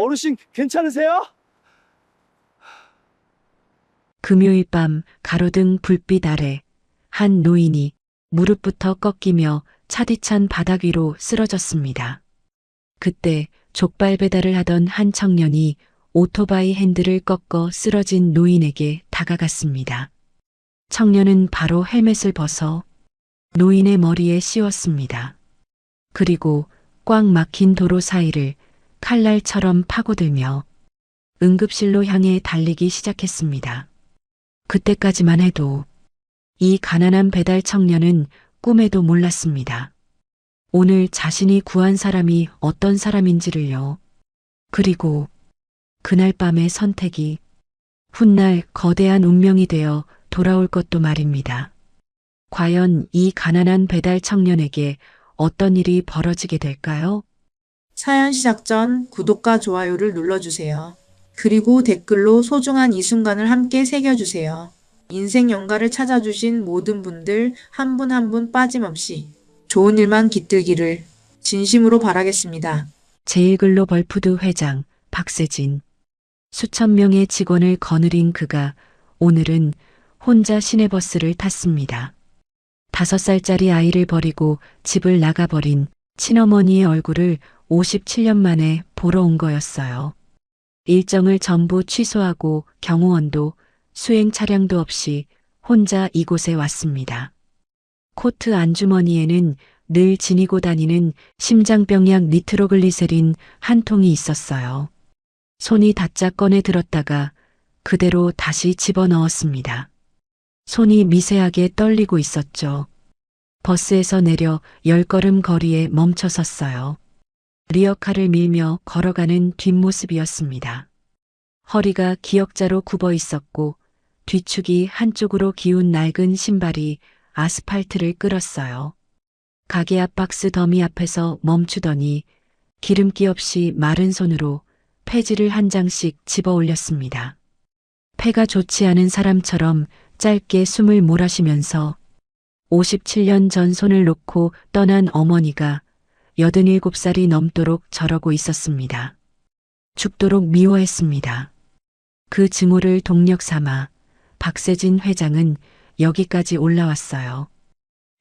어르신 괜찮으세요? 금요일 밤 가로등 불빛 아래 한 노인이 무릎부터 꺾이며 차디찬 바닥 위로 쓰러졌습니다. 그때 족발 배달을 하던 한 청년이 오토바이 핸들을 꺾어 쓰러진 노인에게 다가갔습니다. 청년은 바로 헬멧을 벗어 노인의 머리에 씌웠습니다. 그리고 꽉 막힌 도로 사이를 칼날처럼 파고들며 응급실로 향해 달리기 시작했습니다. 그때까지만 해도 이 가난한 배달 청년은 꿈에도 몰랐습니다. 오늘 자신이 구한 사람이 어떤 사람인지를요. 그리고 그날 밤의 선택이 훗날 거대한 운명이 되어 돌아올 것도 말입니다. 과연 이 가난한 배달 청년에게 어떤 일이 벌어지게 될까요? 사연 시작 전 구독과 좋아요를 눌러주세요. 그리고 댓글로 소중한 이 순간을 함께 새겨주세요. 인생 연가를 찾아주신 모든 분들 한 분 한 분 빠짐없이 좋은 일만 깃들기를 진심으로 바라겠습니다. 제일글로벌 푸드 회장 박세진. 수천 명의 직원을 거느린 그가 오늘은 혼자 시내버스를 탔습니다. 5살짜리 아이를 버리고 집을 나가버린 친어머니의 얼굴을 57년 만에 보러 온 거였어요. 일정을 전부 취소하고 경호원도 수행 차량도 없이 혼자 이곳에 왔습니다. 코트 안주머니에는 늘 지니고 다니는 심장병약 니트로글리세린 한 통이 있었어요. 손이 다짝 꺼내 들었다가 그대로 다시 집어넣었습니다. 손이 미세하게 떨리고 있었죠. 버스에서 내려 10걸음 거리에 멈춰 섰어요. 리어카를 밀며 걸어가는 뒷모습이었습니다. 허리가 기역자로 굽어 있었고 뒤축이 한쪽으로 기운 낡은 신발이 아스팔트를 끌었어요. 가게 앞 박스 더미 앞에서 멈추더니 기름기 없이 마른 손으로 폐지를 한 장씩 집어 올렸습니다. 폐가 좋지 않은 사람처럼 짧게 숨을 몰아쉬면서 57년 전 손을 놓고 떠난 어머니가 87살이 넘도록 저러고 있었습니다. 죽도록 미워했습니다. 그 증오를 동력 삼아 박세진 회장은 여기까지 올라왔어요.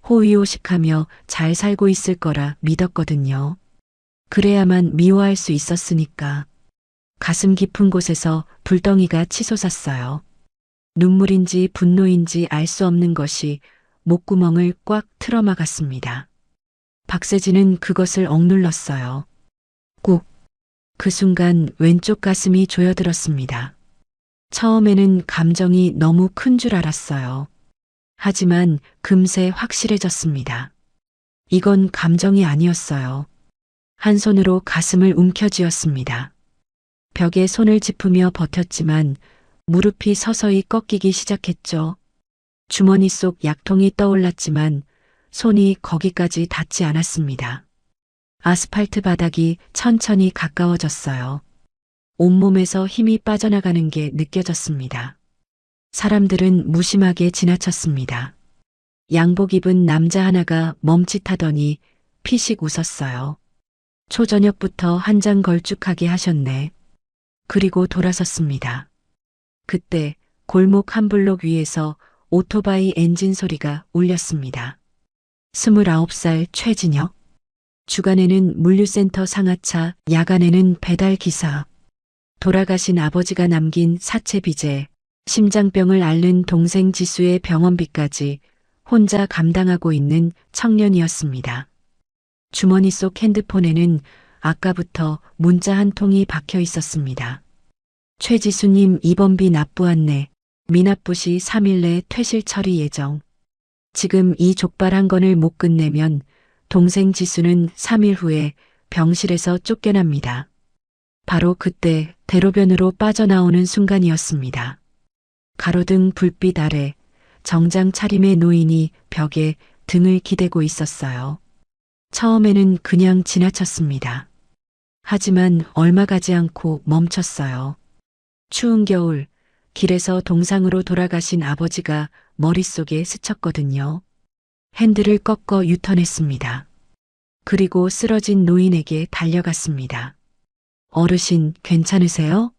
호의호식하며 잘 살고 있을 거라 믿었거든요. 그래야만 미워할 수 있었으니까. 가슴 깊은 곳에서 불덩이가 치솟았어요. 눈물인지 분노인지 알 수 없는 것이 목구멍을 꽉 틀어막았습니다. 박세진은 그것을 억눌렀어요. 꾹. 그 순간 왼쪽 가슴이 조여들었습니다. 처음에는 감정이 너무 큰 줄 알았어요. 하지만 금세 확실해졌습니다. 이건 감정이 아니었어요. 한 손으로 가슴을 움켜쥐었습니다. 벽에 손을 짚으며 버텼지만 무릎이 서서히 꺾이기 시작했죠. 주머니 속 약통이 떠올랐지만 손이 거기까지 닿지 않았습니다. 아스팔트 바닥이 천천히 가까워졌어요. 온몸에서 힘이 빠져나가는 게 느껴졌습니다. 사람들은 무심하게 지나쳤습니다. 양복 입은 남자 하나가 멈칫하더니 피식 웃었어요. 초저녁부터 한 장 걸쭉하게 하셨네. 그리고 돌아섰습니다. 그때 골목 한 블록 위에서 오토바이 엔진 소리가 울렸습니다. 29살 최진혁. 주간에는 물류센터 상하차, 야간에는 배달 기사. 돌아가신 아버지가 남긴 사채 빚에 심장병을 앓는 동생 지수의 병원비까지 혼자 감당하고 있는 청년이었습니다. 주머니 속 핸드폰에는 아까부터 문자 한 통이 박혀 있었습니다. 최지수님 입원비 납부 안내, 미납부 시 3일 내 퇴실 처리 예정. 지금 이 족발 한 건을 못 끝내면 동생 지수는 3일 후에 병실에서 쫓겨납니다. 바로 그때 대로변으로 빠져나오는 순간이었습니다. 가로등 불빛 아래 정장 차림의 노인이 벽에 등을 기대고 있었어요. 처음에는 그냥 지나쳤습니다. 하지만 얼마 가지 않고 멈췄어요. 추운 겨울 길에서 동상으로 돌아가신 아버지가 머릿속에 스쳤거든요. 핸들을 꺾어 유턴했습니다. 그리고 쓰러진 노인에게 달려갔습니다. 어르신, 괜찮으세요?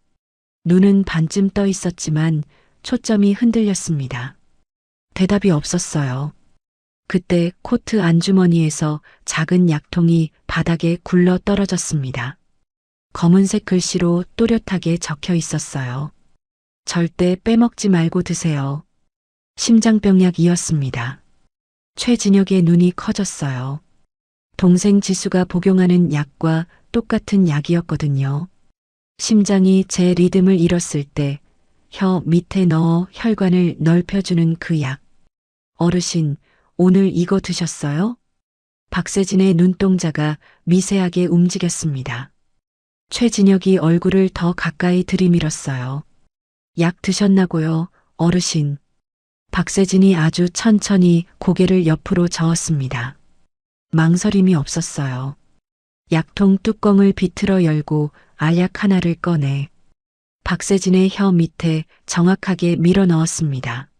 눈은 반쯤 떠 있었지만 초점이 흔들렸습니다. 대답이 없었어요. 그때 코트 안주머니에서 작은 약통이 바닥에 굴러 떨어졌습니다. 검은색 글씨로 또렷하게 적혀 있었어요. 절대 빼먹지 말고 드세요. 심장병약이었습니다. 최진혁의 눈이 커졌어요. 동생 지수가 복용하는 약과 똑같은 약이었거든요. 심장이 제 리듬을 잃었을 때 혀 밑에 넣어 혈관을 넓혀주는 그 약. 어르신, 오늘 이거 드셨어요? 박세진의 눈동자가 미세하게 움직였습니다. 최진혁이 얼굴을 더 가까이 들이밀었어요. 약 드셨나고요, 어르신. 박세진이 아주 천천히 고개를 옆으로 저었습니다. 망설임이 없었어요. 약통 뚜껑을 비틀어 열고 알약 하나를 꺼내 박세진의 혀 밑에 정확하게 밀어 넣었습니다.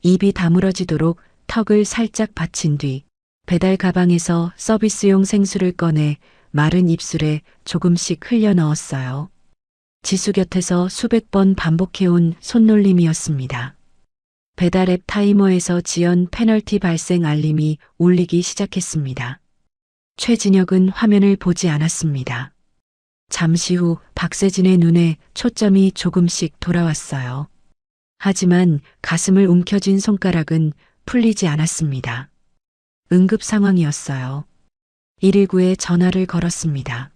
입이 다물어지도록 턱을 살짝 받친 뒤 배달 가방에서 서비스용 생수를 꺼내 마른 입술에 조금씩 흘려 넣었어요. 지수 곁에서 수백 번 반복해온 손놀림이었습니다. 배달 앱 타이머에서 지연 페널티 발생 알림이 울리기 시작했습니다. 최진혁은 화면을 보지 않았습니다. 잠시 후 박세진의 눈에 초점이 조금씩 돌아왔어요. 하지만 가슴을 움켜쥔 손가락은 풀리지 않았습니다. 응급 상황이었어요. 119에 전화를 걸었습니다.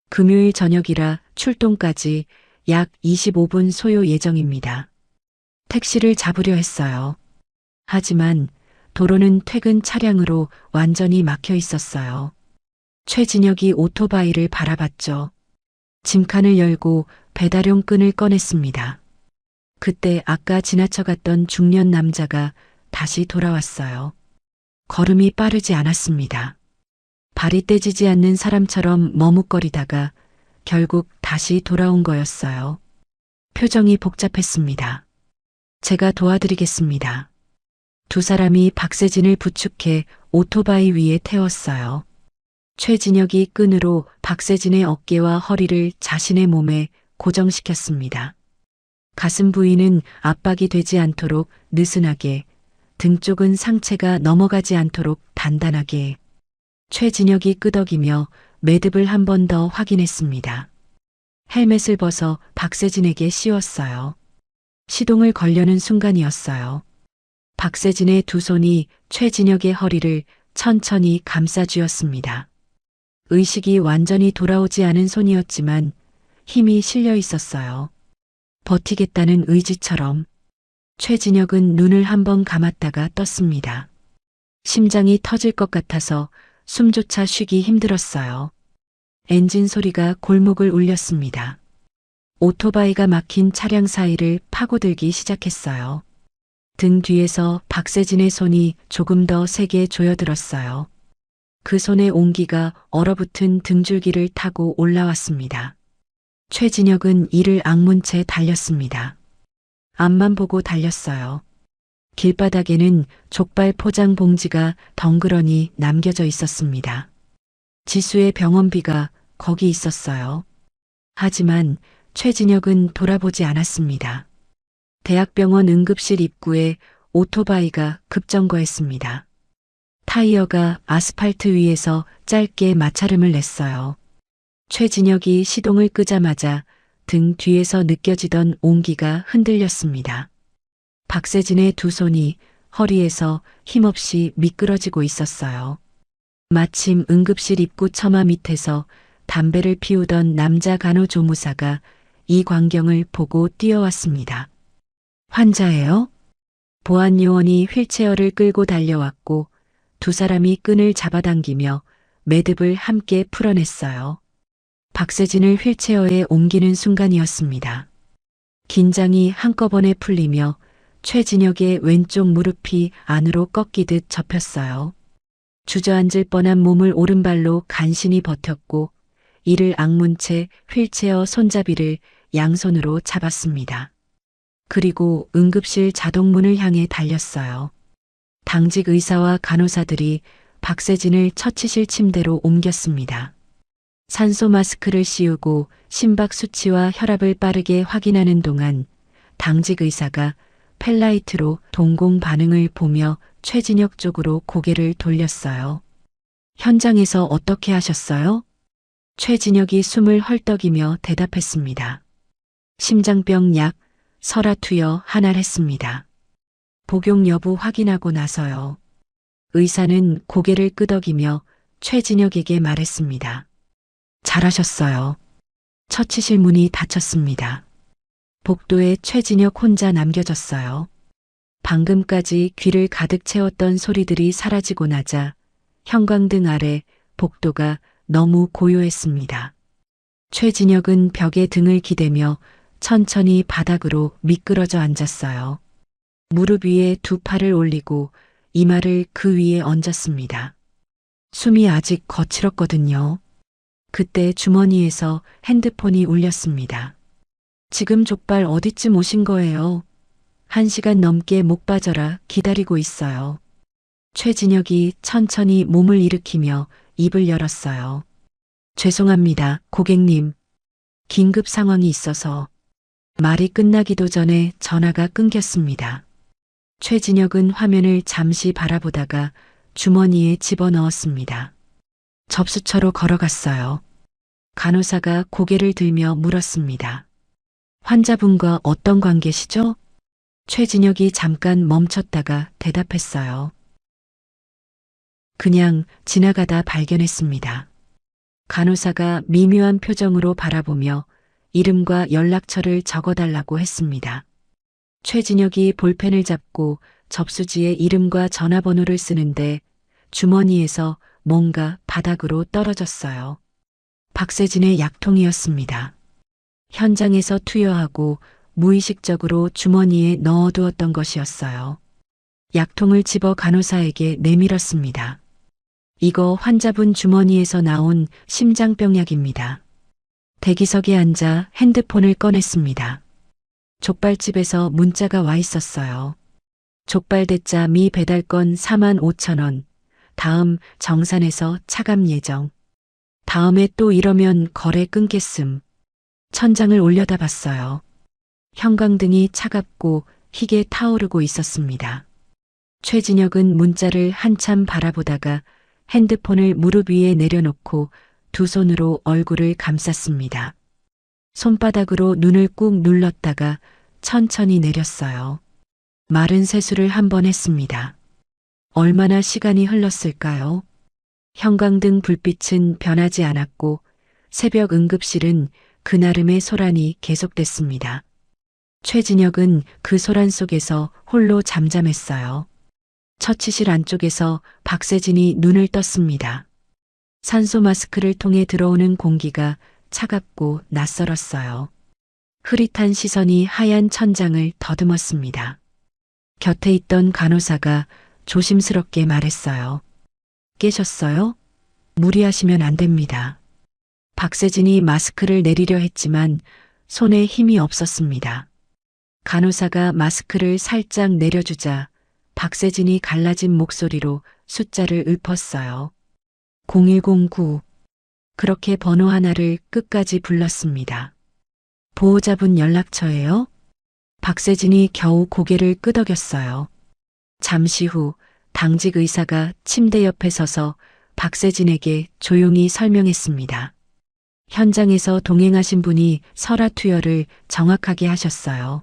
금요일 저녁이라 출동까지 약 25분 소요 예정입니다. 택시를 잡으려 했어요. 하지만 도로는 퇴근 차량으로 완전히 막혀 있었어요. 최진혁이 오토바이를 바라봤죠. 짐칸을 열고 배달용 끈을 꺼냈습니다. 그때 아까 지나쳐갔던 중년 남자가 다시 돌아왔어요. 걸음이 빠르지 않았습니다. 발이 떼지지 않는 사람처럼 머뭇거리다가 결국 다시 돌아온 거였어요. 표정이 복잡했습니다. 제가 도와드리겠습니다. 두 사람이 박세진을 부축해 오토바이 위에 태웠어요. 최진혁이 끈으로 박세진의 어깨와 허리를 자신의 몸에 고정시켰습니다. 가슴 부위는 압박이 되지 않도록 느슨하게, 등 쪽은 상체가 넘어가지 않도록 단단하게. 최진혁이 끄덕이며 매듭을 한 번 더 확인했습니다. 헬멧을 벗어 박세진에게 씌웠어요. 시동을 걸려는 순간이었어요. 박세진의 두 손이 최진혁의 허리를 천천히 감싸쥐었습니다. 의식이 완전히 돌아오지 않은 손이었지만 힘이 실려 있었어요. 버티겠다는 의지처럼. 최진혁은 눈을 한번 감았다가 떴습니다. 심장이 터질 것 같아서 숨조차 쉬기 힘들었어요. 엔진 소리가 골목을 울렸습니다. 오토바이가 막힌 차량 사이를 파고들기 시작했어요. 등 뒤에서 박세진의 손이 조금 더 세게 조여들었어요. 그 손의 온기가 얼어붙은 등줄기를 타고 올라왔습니다. 최진혁은 이를 악문 채 달렸습니다. 앞만 보고 달렸어요. 길바닥에는 족발 포장 봉지가 덩그러니 남겨져 있었습니다. 지수의 병원비가 거기 있었어요. 하지만 최진혁은 돌아보지 않았습니다. 대학병원 응급실 입구에 오토바이가 급정거했습니다. 타이어가 아스팔트 위에서 짧게 마찰음을 냈어요. 최진혁이 시동을 끄자마자 등 뒤에서 느껴지던 온기가 흔들렸습니다. 박세진의 두 손이 허리에서 힘없이 미끄러지고 있었어요. 마침 응급실 입구 처마 밑에서 담배를 피우던 남자 간호조무사가 이 광경을 보고 뛰어왔습니다. 환자예요? 보안요원이 휠체어를 끌고 달려왔고 두 사람이 끈을 잡아당기며 매듭을 함께 풀어냈어요. 박세진을 휠체어에 옮기는 순간이었습니다. 긴장이 한꺼번에 풀리며 최진혁의 왼쪽 무릎이 안으로 꺾이듯 접혔어요. 주저앉을 뻔한 몸을 오른발로 간신히 버텼고 이를 악문 채 휠체어 손잡이를 양손으로 잡았습니다. 그리고 응급실 자동문을 향해 달렸어요. 당직 의사와 간호사들이 박세진을 처치실 침대로 옮겼습니다. 산소 마스크를 씌우고 심박 수치와 혈압을 빠르게 확인하는 동안 당직 의사가 펠라이트로 동공 반응을 보며 최진혁 쪽으로 고개를 돌렸어요. 현장에서 어떻게 하셨어요? 최진혁이 숨을 헐떡이며 대답했습니다. 심장병 약, 설아투여 하나 했습니다. 복용 여부 확인하고 나서요. 의사는 고개를 끄덕이며 최진혁에게 말했습니다. 잘하셨어요. 처치실 문이 닫혔습니다. 복도에 최진혁 혼자 남겨졌어요. 방금까지 귀를 가득 채웠던 소리들이 사라지고 나자 형광등 아래 복도가 너무 고요했습니다. 최진혁은 벽에 등을 기대며 천천히 바닥으로 미끄러져 앉았어요. 무릎 위에 두 팔을 올리고 이마를 그 위에 얹었습니다. 숨이 아직 거칠었거든요. 그때 주머니에서 핸드폰이 울렸습니다. 지금 족발 어디쯤 오신 거예요? 1시간 넘게 목 빠져라 기다리고 있어요. 최진혁이 천천히 몸을 일으키며 입을 열었어요. 죄송합니다, 고객님. 긴급 상황이 있어서. 말이 끝나기도 전에 전화가 끊겼습니다. 최진혁은 화면을 잠시 바라보다가 주머니에 집어넣었습니다. 접수처로 걸어갔어요. 간호사가 고개를 들며 물었습니다. 환자분과 어떤 관계시죠? 최진혁이 잠깐 멈췄다가 대답했어요. 그냥 지나가다 발견했습니다. 간호사가 미묘한 표정으로 바라보며 이름과 연락처를 적어달라고 했습니다. 최진혁이 볼펜을 잡고 접수지에 이름과 전화번호를 쓰는데 주머니에서 뭔가 바닥으로 떨어졌어요. 박세진의 약통이었습니다. 현장에서 투여하고 무의식적으로 주머니에 넣어두었던 것이었어요. 약통을 집어 간호사에게 내밀었습니다. 이거 환자분 주머니에서 나온 심장병약입니다. 대기석에 앉아 핸드폰을 꺼냈습니다. 족발집에서 문자가 와 있었어요. 족발 대짜 미 배달건 45,000원. 다음 정산에서 차감 예정. 다음에 또 이러면 거래 끊겠음. 천장을 올려다 봤어요. 형광등이 차갑고 희게 타오르고 있었습니다. 최진혁은 문자를 한참 바라보다가 핸드폰을 무릎 위에 내려놓고 두 손으로 얼굴을 감쌌습니다. 손바닥으로 눈을 꾹 눌렀다가 천천히 내렸어요. 마른 세수를 한 번 했습니다. 얼마나 시간이 흘렀을까요? 형광등 불빛은 변하지 않았고 새벽 응급실은 그나름의 소란이 계속됐습니다. 최진혁은 그 소란 속에서 홀로 잠잠했어요. 처치실 안쪽에서 박세진이 눈을 떴습니다. 산소 마스크를 통해 들어오는 공기가 차갑고 낯설었어요. 흐릿한 시선이 하얀 천장을 더듬었습니다. 곁에 있던 간호사가 조심스럽게 말했어요. 깨셨어요? 무리하시면 안 됩니다. 박세진이 마스크를 내리려 했지만 손에 힘이 없었습니다. 간호사가 마스크를 살짝 내려주자 박세진이 갈라진 목소리로 숫자를 읊었어요. 0109. 그렇게 번호 하나를 끝까지 불렀습니다. 보호자분 연락처예요? 박세진이 겨우 고개를 끄덕였어요. 잠시 후 당직 의사가 침대 옆에 서서 박세진에게 조용히 설명했습니다. 현장에서 동행하신 분이 설아투여를 정확하게 하셨어요.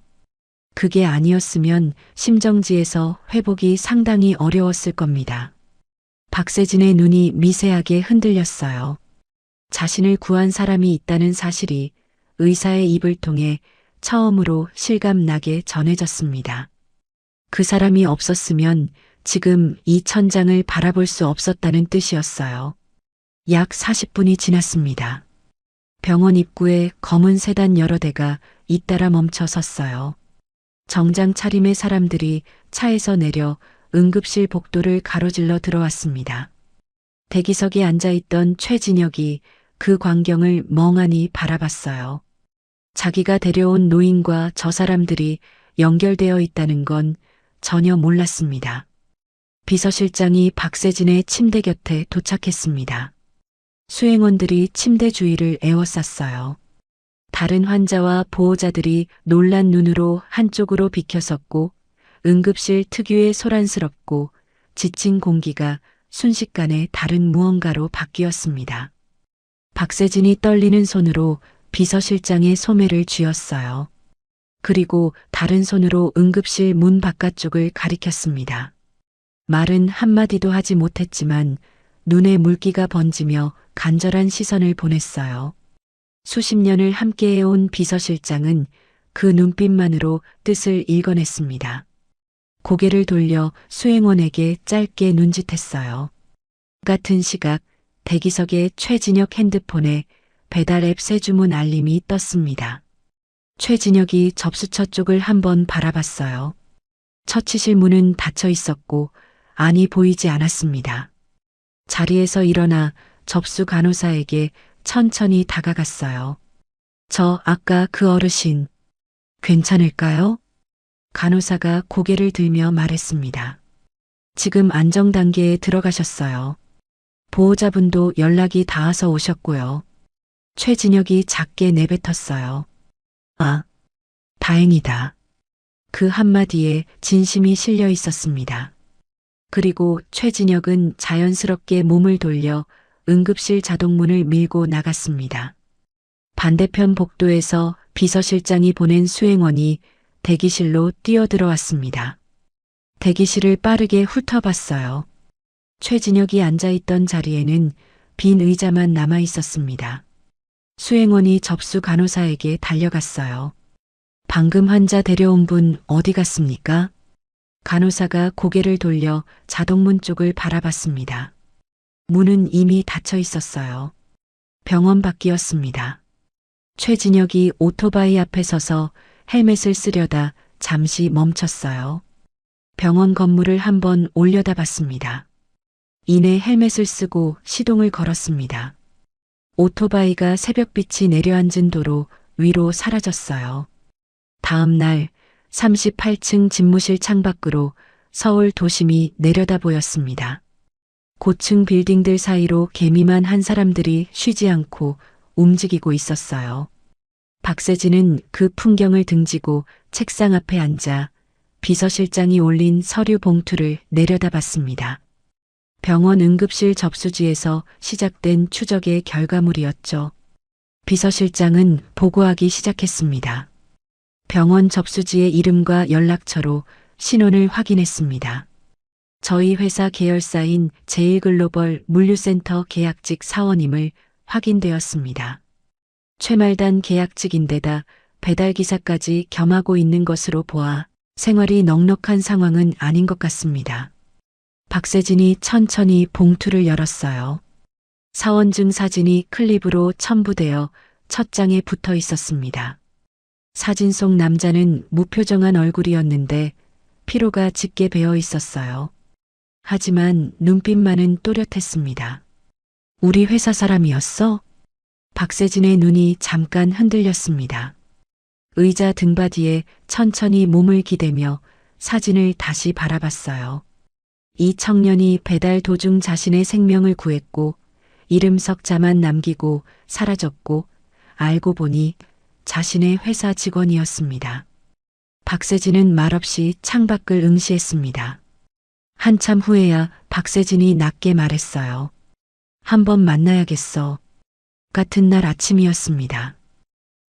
그게 아니었으면 심정지에서 회복이 상당히 어려웠을 겁니다. 박세진의 눈이 미세하게 흔들렸어요. 자신을 구한 사람이 있다는 사실이 의사의 입을 통해 처음으로 실감나게 전해졌습니다. 그 사람이 없었으면 지금 이 천장을 바라볼 수 없었다는 뜻이었어요. 약 40분이 지났습니다. 병원 입구에 검은 세단 여러 대가 잇따라 멈춰 섰어요. 정장 차림의 사람들이 차에서 내려 응급실 복도를 가로질러 들어왔습니다. 대기석에 앉아있던 최진혁이 그 광경을 멍하니 바라봤어요. 자기가 데려온 노인과 저 사람들이 연결되어 있다는 건 전혀 몰랐습니다. 비서실장이 박세진의 침대 곁에 도착했습니다. 수행원들이 침대 주위를 에워쌌어요. 다른 환자와 보호자들이 놀란 눈으로 한쪽으로 비켜섰고 응급실 특유의 소란스럽고 지친 공기가 순식간에 다른 무언가로 바뀌었습니다. 박세진이 떨리는 손으로 비서실장의 소매를 쥐었어요. 그리고 다른 손으로 응급실 문 바깥쪽을 가리켰습니다. 말은 한마디도 하지 못했지만 눈에 물기가 번지며 간절한 시선을 보냈어요. 수십 년을 함께해온 비서실장은 그 눈빛만으로 뜻을 읽어냈습니다. 고개를 돌려 수행원에게 짧게 눈짓했어요. 같은 시각 대기석의 최진혁 핸드폰에 배달 앱 새 주문 알림이 떴습니다. 최진혁이 접수처 쪽을 한번 바라봤어요. 처치실 문은 닫혀 있었고 안이 보이지 않았습니다. 자리에서 일어나 접수 간호사에게 천천히 다가갔어요. 저 아까 그 어르신 괜찮을까요? 간호사가 고개를 들며 말했습니다. 지금 안정 단계에 들어가셨어요. 보호자분도 연락이 닿아서 오셨고요. 최진혁이 작게 내뱉었어요. 아, 다행이다. 그 한마디에 진심이 실려 있었습니다. 그리고 최진혁은 자연스럽게 몸을 돌려 응급실 자동문을 밀고 나갔습니다. 반대편 복도에서 비서실장이 보낸 수행원이 대기실로 뛰어들어왔습니다. 대기실을 빠르게 훑어봤어요. 최진혁이 앉아있던 자리에는 빈 의자만 남아 있었습니다. 수행원이 접수 간호사에게 달려갔어요. 방금 환자 데려온 분 어디 갔습니까? 간호사가 고개를 돌려 자동문 쪽을 바라봤습니다. 문은 이미 닫혀 있었어요. 병원 밖이었습니다. 최진혁이 오토바이 앞에 서서 헬멧을 쓰려다 잠시 멈췄어요. 병원 건물을 한번 올려다봤습니다. 이내 헬멧을 쓰고 시동을 걸었습니다. 오토바이가 새벽빛이 내려앉은 도로 위로 사라졌어요. 다음 날 38층 집무실 창밖으로 서울 도심이 내려다 보였습니다. 고층 빌딩들 사이로 개미만 한 사람들이 쉬지 않고 움직이고 있었어요. 박세진은 그 풍경을 등지고 책상 앞에 앉아 비서실장이 올린 서류 봉투를 내려다봤습니다. 병원 응급실 접수지에서 시작된 추적의 결과물이었죠. 비서실장은 보고하기 시작했습니다. 병원 접수지의 이름과 연락처로 신원을 확인했습니다. 저희 회사 계열사인 제일글로벌 물류센터 계약직 사원임을 확인되었습니다. 최말단 계약직인데다 배달기사까지 겸하고 있는 것으로 보아 생활이 넉넉한 상황은 아닌 것 같습니다. 박세진이 천천히 봉투를 열었어요. 사원증 사진이 클립으로 첨부되어 첫 장에 붙어 있었습니다. 사진 속 남자는 무표정한 얼굴이었는데 피로가 짙게 배어 있었어요. 하지만 눈빛만은 또렷했습니다. 우리 회사 사람이었어? 박세진의 눈이 잠깐 흔들렸습니다. 의자 등받이에 천천히 몸을 기대며 사진을 다시 바라봤어요. 이 청년이 배달 도중 자신의 생명을 구했고 이름 석자만 남기고 사라졌고 알고 보니 자신의 회사 직원이었습니다. 박세진은 말없이 창밖을 응시했습니다. 한참 후에야 박세진이 낮게 말했어요. 한번 만나야겠어. 같은 날 아침이었습니다.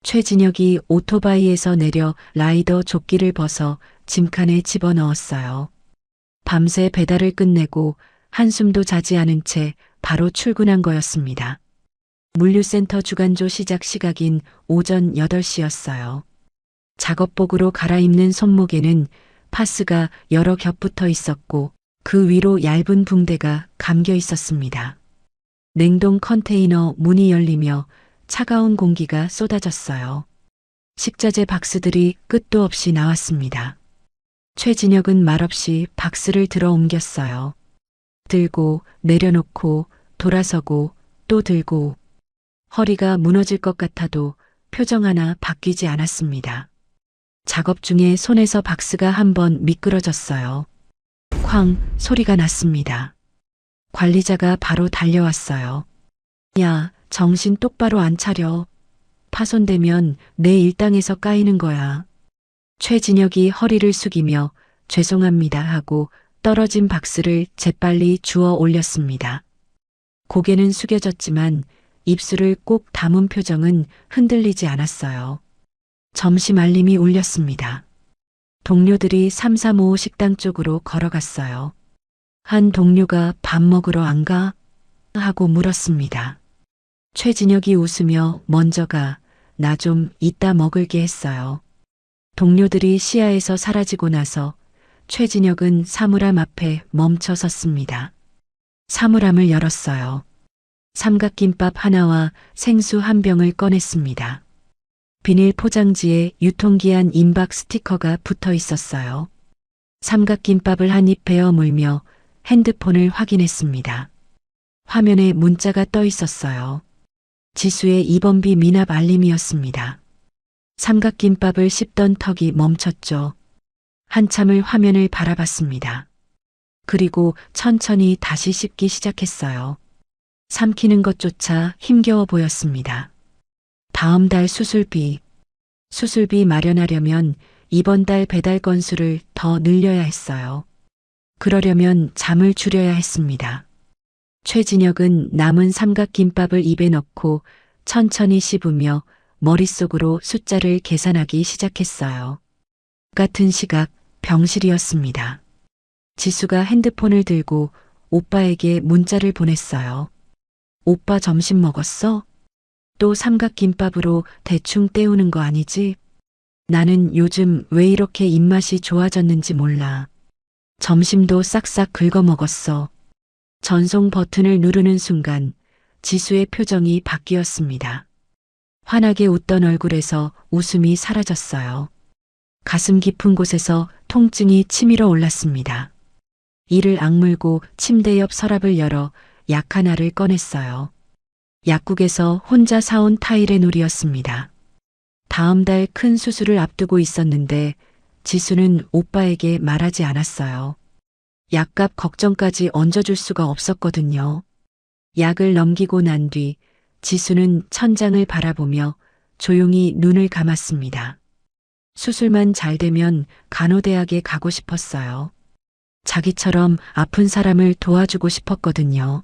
최진혁이 오토바이에서 내려 라이더 조끼를 벗어 짐칸에 집어넣었어요. 밤새 배달을 끝내고 한숨도 자지 않은 채 바로 출근한 거였습니다. 물류센터 주간조 시작 시각인 오전 8시였어요. 작업복으로 갈아입는 손목에는 파스가 여러 겹 붙어 있었고 그 위로 얇은 붕대가 감겨 있었습니다. 냉동 컨테이너 문이 열리며 차가운 공기가 쏟아졌어요. 식자재 박스들이 끝도 없이 나왔습니다. 최진혁은 말없이 박스를 들어 옮겼어요. 들고 내려놓고 돌아서고 또 들고 허리가 무너질 것 같아도 표정 하나 바뀌지 않았습니다. 작업 중에 손에서 박스가 한번 미끄러졌어요. 쾅 소리가 났습니다. 관리자가 바로 달려왔어요. 야, 정신 똑바로 안 차려. 파손되면 내 일당에서 까이는 거야. 최진혁이 허리를 숙이며 죄송합니다 하고 떨어진 박스를 재빨리 주워 올렸습니다. 고개는 숙여졌지만 입술을 꼭 다문 표정은 흔들리지 않았어요. 점심 알림이 울렸습니다. 동료들이 335 식당 쪽으로 걸어갔어요. 한 동료가 밥 먹으러 안 가? 하고 물었습니다. 최진혁이 웃으며 먼저 가, 나 좀 이따 먹을게 했어요. 동료들이 시야에서 사라지고 나서 최진혁은 사물함 앞에 멈춰 섰습니다. 사물함을 열었어요. 삼각김밥 하나와 생수 한 병을 꺼냈습니다. 비닐 포장지에 유통기한 임박 스티커가 붙어 있었어요. 삼각김밥을 한 입 베어 물며 핸드폰을 확인했습니다. 화면에 문자가 떠 있었어요. 지수의 입원비 미납 알림이었습니다. 삼각김밥을 씹던 턱이 멈췄죠. 한참을 화면을 바라봤습니다. 그리고 천천히 다시 씹기 시작했어요. 삼키는 것조차 힘겨워 보였습니다. 다음 달 수술비 마련하려면 이번 달 배달 건수를 더 늘려야 했어요. 그러려면 잠을 줄여야 했습니다. 최진혁은 남은 삼각김밥을 입에 넣고 천천히 씹으며 머릿속으로 숫자를 계산하기 시작했어요. 같은 시각 병실이었습니다. 지수가 핸드폰을 들고 오빠에게 문자를 보냈어요. 오빠 점심 먹었어? 또 삼각김밥으로 대충 때우는 거 아니지? 나는 요즘 왜 이렇게 입맛이 좋아졌는지 몰라. 점심도 싹싹 긁어 먹었어. 전송 버튼을 누르는 순간 지수의 표정이 바뀌었습니다. 환하게 웃던 얼굴에서 웃음이 사라졌어요. 가슴 깊은 곳에서 통증이 치밀어 올랐습니다. 이를 악물고 침대 옆 서랍을 열어 약 하나를 꺼냈어요. 약국에서 혼자 사온 타이레놀이었습니다. 다음 달 큰 수술을 앞두고 있었는데 지수는 오빠에게 말하지 않았어요. 약값 걱정까지 얹어줄 수가 없었거든요. 약을 넘기고 난 뒤 지수는 천장을 바라보며 조용히 눈을 감았습니다. 수술만 잘 되면 간호대학에 가고 싶었어요. 자기처럼 아픈 사람을 도와주고 싶었거든요.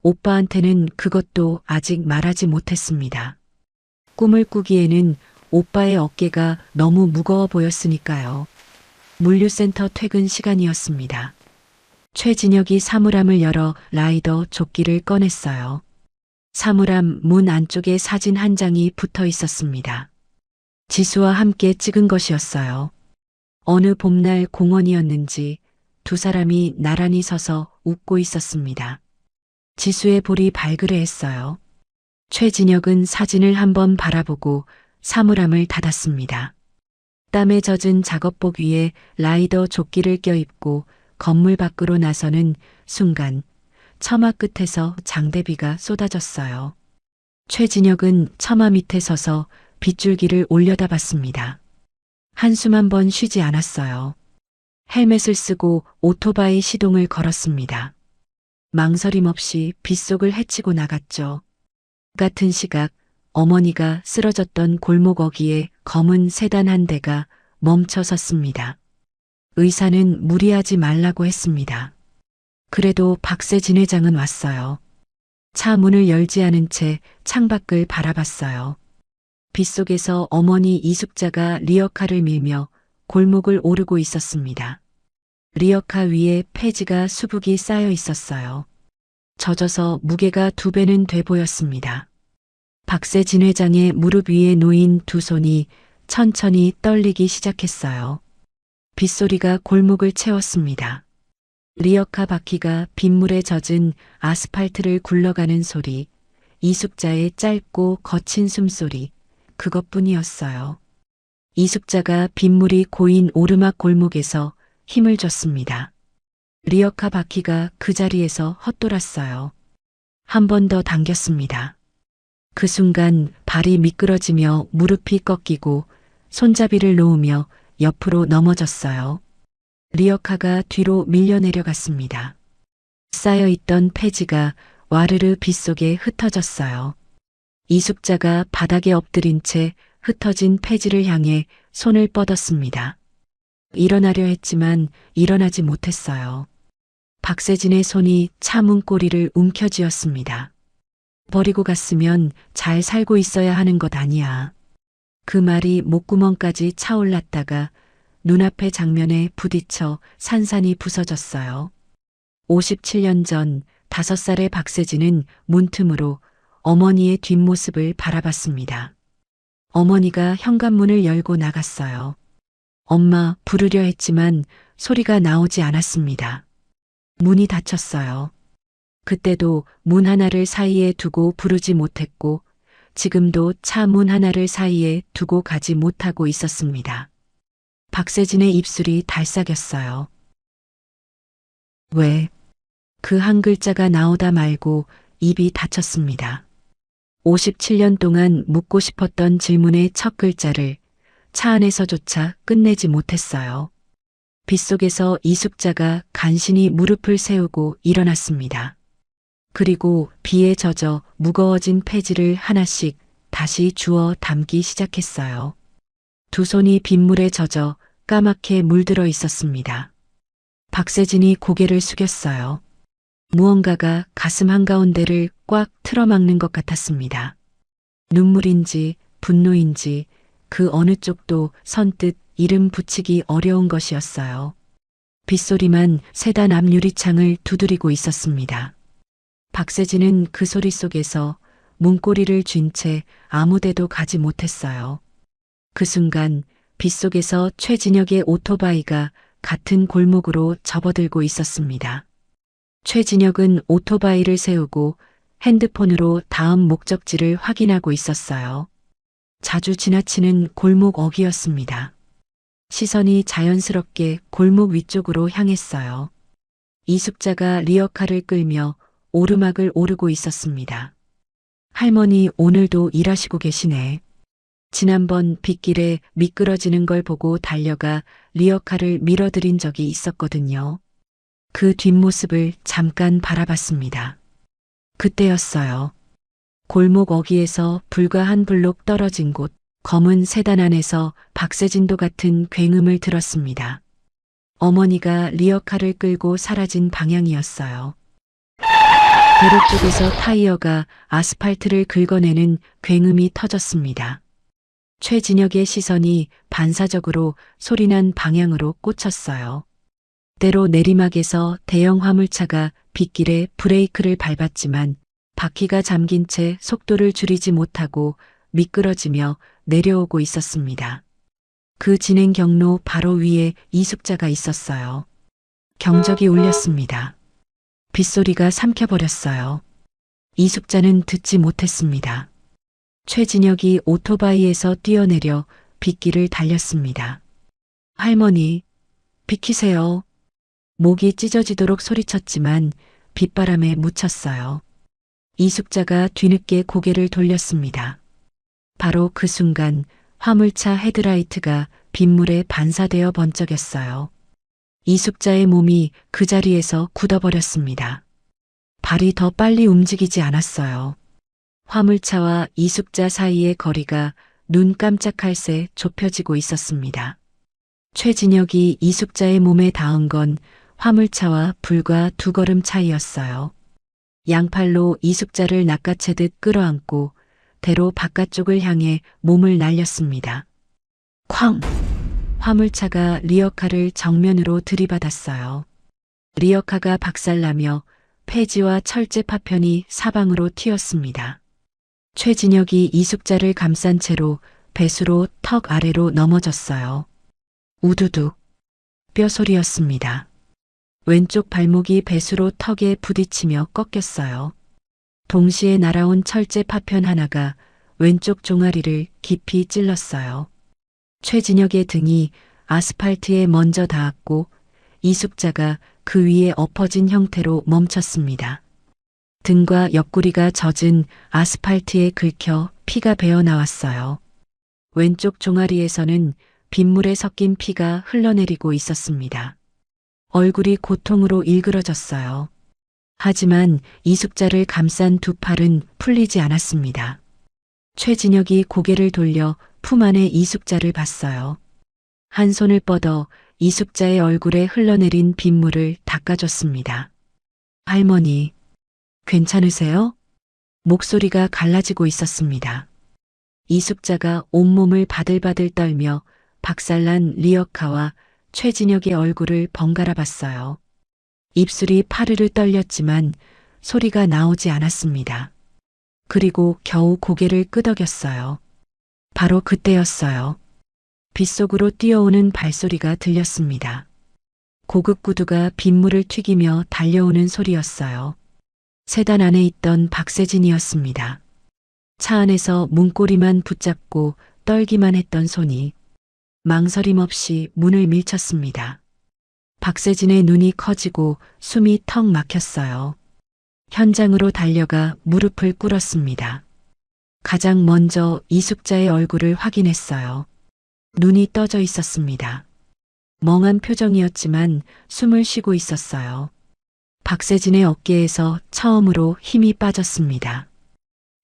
오빠한테는 그것도 아직 말하지 못했습니다. 꿈을 꾸기에는 오빠의 어깨가 너무 무거워 보였으니까요. 물류센터 퇴근 시간이었습니다. 최진혁이 사물함을 열어 라이더 조끼를 꺼냈어요. 사물함 문 안쪽에 사진 한 장이 붙어 있었습니다. 지수와 함께 찍은 것이었어요. 어느 봄날 공원이었는지 두 사람이 나란히 서서 웃고 있었습니다. 지수의 볼이 발그레했어요. 최진혁은 사진을 한번 바라보고 사물함을 닫았습니다. 땀에 젖은 작업복 위에 라이더 조끼를 껴입고 건물 밖으로 나서는 순간 처마 끝에서 장대비가 쏟아졌어요. 최진혁은 처마 밑에 서서 빗줄기를 올려다봤습니다. 한숨 한 번 쉬지 않았어요. 헬멧을 쓰고 오토바이 시동을 걸었습니다. 망설임 없이 빗속을 헤치고 나갔죠. 같은 시각 어머니가 쓰러졌던 골목 어귀에 검은 세단 한 대가 멈춰 섰습니다. 의사는 무리하지 말라고 했습니다. 그래도 박세진 회장은 왔어요. 차 문을 열지 않은 채 창밖을 바라봤어요. 빗속에서 어머니 이숙자가 리어카를 밀며 골목을 오르고 있었습니다. 리어카 위에 폐지가 수북이 쌓여 있었어요. 젖어서 무게가 2배는 돼 보였습니다. 박세진 회장의 무릎 위에 놓인 두 손이 천천히 떨리기 시작했어요. 빗소리가 골목을 채웠습니다. 리어카 바퀴가 빗물에 젖은 아스팔트를 굴러가는 소리, 이숙자의 짧고 거친 숨소리, 그것뿐이었어요. 이숙자가 빗물이 고인 오르막 골목에서 힘을 줬습니다. 리어카 바퀴가 그 자리에서 헛돌았어요. 한 번 더 당겼습니다. 그 순간 발이 미끄러지며 무릎이 꺾이고 손잡이를 놓으며 옆으로 넘어졌어요. 리어카가 뒤로 밀려 내려갔습니다. 쌓여있던 폐지가 와르르 빗속에 흩어졌어요. 이숙자가 바닥에 엎드린 채 흩어진 폐지를 향해 손을 뻗었습니다. 일어나려 했지만 일어나지 못했어요. 박세진의 손이 차 문고리를 움켜쥐었습니다. 버리고 갔으면 잘 살고 있어야 하는 것 아니야. 그 말이 목구멍까지 차올랐다가 눈앞의 장면에 부딪혀 산산이 부서졌어요. 57년 전 5살의 박세진은 문틈으로 어머니의 뒷모습을 바라봤습니다. 어머니가 현관문을 열고 나갔어요. 엄마 부르려 했지만 소리가 나오지 않았습니다. 문이 닫혔어요. 그때도 문 하나를 사이에 두고 부르지 못했고 지금도 차 문 하나를 사이에 두고 가지 못하고 있었습니다. 박세진의 입술이 달싹였어요. 왜? 그 한 글자가 나오다 말고 입이 닫혔습니다. 57년 동안 묻고 싶었던 질문의 첫 글자를 차 안에서조차 끝내지 못했어요. 빗속에서 이숙자가 간신히 무릎을 세우고 일어났습니다. 그리고 비에 젖어 무거워진 폐지를 하나씩 다시 주워 담기 시작했어요. 두 손이 빗물에 젖어 까맣게 물들어 있었습니다. 박세진이 고개를 숙였어요. 무언가가 가슴 한가운데를 꽉 틀어막는 것 같았습니다. 눈물인지 분노인지 그 어느 쪽도 선뜻 이름 붙이기 어려운 것이었어요. 빗소리만 세단 앞 유리창을 두드리고 있었습니다. 박세진은 그 소리 속에서 문고리를 쥔 채 아무데도 가지 못했어요. 그 순간 빗속에서 최진혁의 오토바이가 같은 골목으로 접어들고 있었습니다. 최진혁은 오토바이를 세우고 핸드폰으로 다음 목적지를 확인하고 있었어요. 자주 지나치는 골목 어귀였습니다. 시선이 자연스럽게 골목 위쪽으로 향했어요. 이숙자가 리어카를 끌며 오르막을 오르고 있었습니다. 할머니 오늘도 일하시고 계시네. 지난번 빗길에 미끄러지는 걸 보고 달려가 리어카를 밀어드린 적이 있었거든요. 그 뒷모습을 잠깐 바라봤습니다. 그때였어요. 골목 어귀에서 불과 한 블록 떨어진 곳 검은 세단 안에서 박세진도 같은 굉음을 들었습니다. 어머니가 리어카를 끌고 사라진 방향이었어요. 대로 쪽에서 타이어가 아스팔트를 긁어내는 굉음이 터졌습니다. 최진혁의 시선이 반사적으로 소리난 방향으로 꽂혔어요. 때로 내리막에서 대형 화물차가 빗길에 브레이크를 밟았지만 바퀴가 잠긴 채 속도를 줄이지 못하고 미끄러지며 내려오고 있었습니다. 그 진행 경로 바로 위에 이숙자가 있었어요. 경적이 울렸습니다. 빗소리가 삼켜버렸어요. 이숙자는 듣지 못했습니다. 최진혁이 오토바이에서 뛰어내려 빗길을 달렸습니다. 할머니, 비키세요. 목이 찢어지도록 소리쳤지만 빗바람에 묻혔어요. 이숙자가 뒤늦게 고개를 돌렸습니다. 바로 그 순간 화물차 헤드라이트가 빗물에 반사되어 번쩍였어요. 이숙자의 몸이 그 자리에서 굳어버렸습니다. 발이 더 빨리 움직이지 않았어요. 화물차와 이숙자 사이의 거리가 눈 깜짝할 새 좁혀지고 있었습니다. 최진혁이 이숙자의 몸에 닿은 건 화물차와 불과 2걸음 차이였어요. 양팔로 이숙자를 낚아채듯 끌어안고 대로 바깥쪽을 향해 몸을 날렸습니다. 쾅! 화물차가 리어카를 정면으로 들이받았어요. 리어카가 박살나며 폐지와 철제 파편이 사방으로 튀었습니다. 최진혁이 이숙자를 감싼 채로 배수로 턱 아래로 넘어졌어요. 우두둑 뼈소리였습니다. 왼쪽 발목이 배수로 턱에 부딪히며 꺾였어요. 동시에 날아온 철제 파편 하나가 왼쪽 종아리를 깊이 찔렀어요. 최진혁의 등이 아스팔트에 먼저 닿았고 이숙자가 그 위에 엎어진 형태로 멈췄습니다. 등과 옆구리가 젖은 아스팔트에 긁혀 피가 배어 나왔어요. 왼쪽 종아리에서는 빗물에 섞인 피가 흘러내리고 있었습니다. 얼굴이 고통으로 일그러졌어요. 하지만 이숙자를 감싼 두 팔은 풀리지 않았습니다. 최진혁이 고개를 돌려 품 안에 이숙자를 봤어요. 한 손을 뻗어 이숙자의 얼굴에 흘러내린 빗물을 닦아줬습니다. 할머니, 괜찮으세요? 목소리가 갈라지고 있었습니다. 이숙자가 온몸을 바들바들 떨며 박살난 리어카와 최진혁의 얼굴을 번갈아 봤어요. 입술이 파르르 떨렸지만 소리가 나오지 않았습니다. 그리고 겨우 고개를 끄덕였어요. 바로 그때였어요. 빗속으로 뛰어오는 발소리가 들렸습니다. 고급 구두가 빗물을 튀기며 달려오는 소리였어요. 세단 안에 있던 박세진이었습니다. 차 안에서 문고리만 붙잡고 떨기만 했던 손이 망설임 없이 문을 밀쳤습니다. 박세진의 눈이 커지고 숨이 턱 막혔어요. 현장으로 달려가 무릎을 꿇었습니다. 가장 먼저 이숙자의 얼굴을 확인했어요. 눈이 떠져 있었습니다. 멍한 표정이었지만 숨을 쉬고 있었어요. 박세진의 어깨에서 처음으로 힘이 빠졌습니다.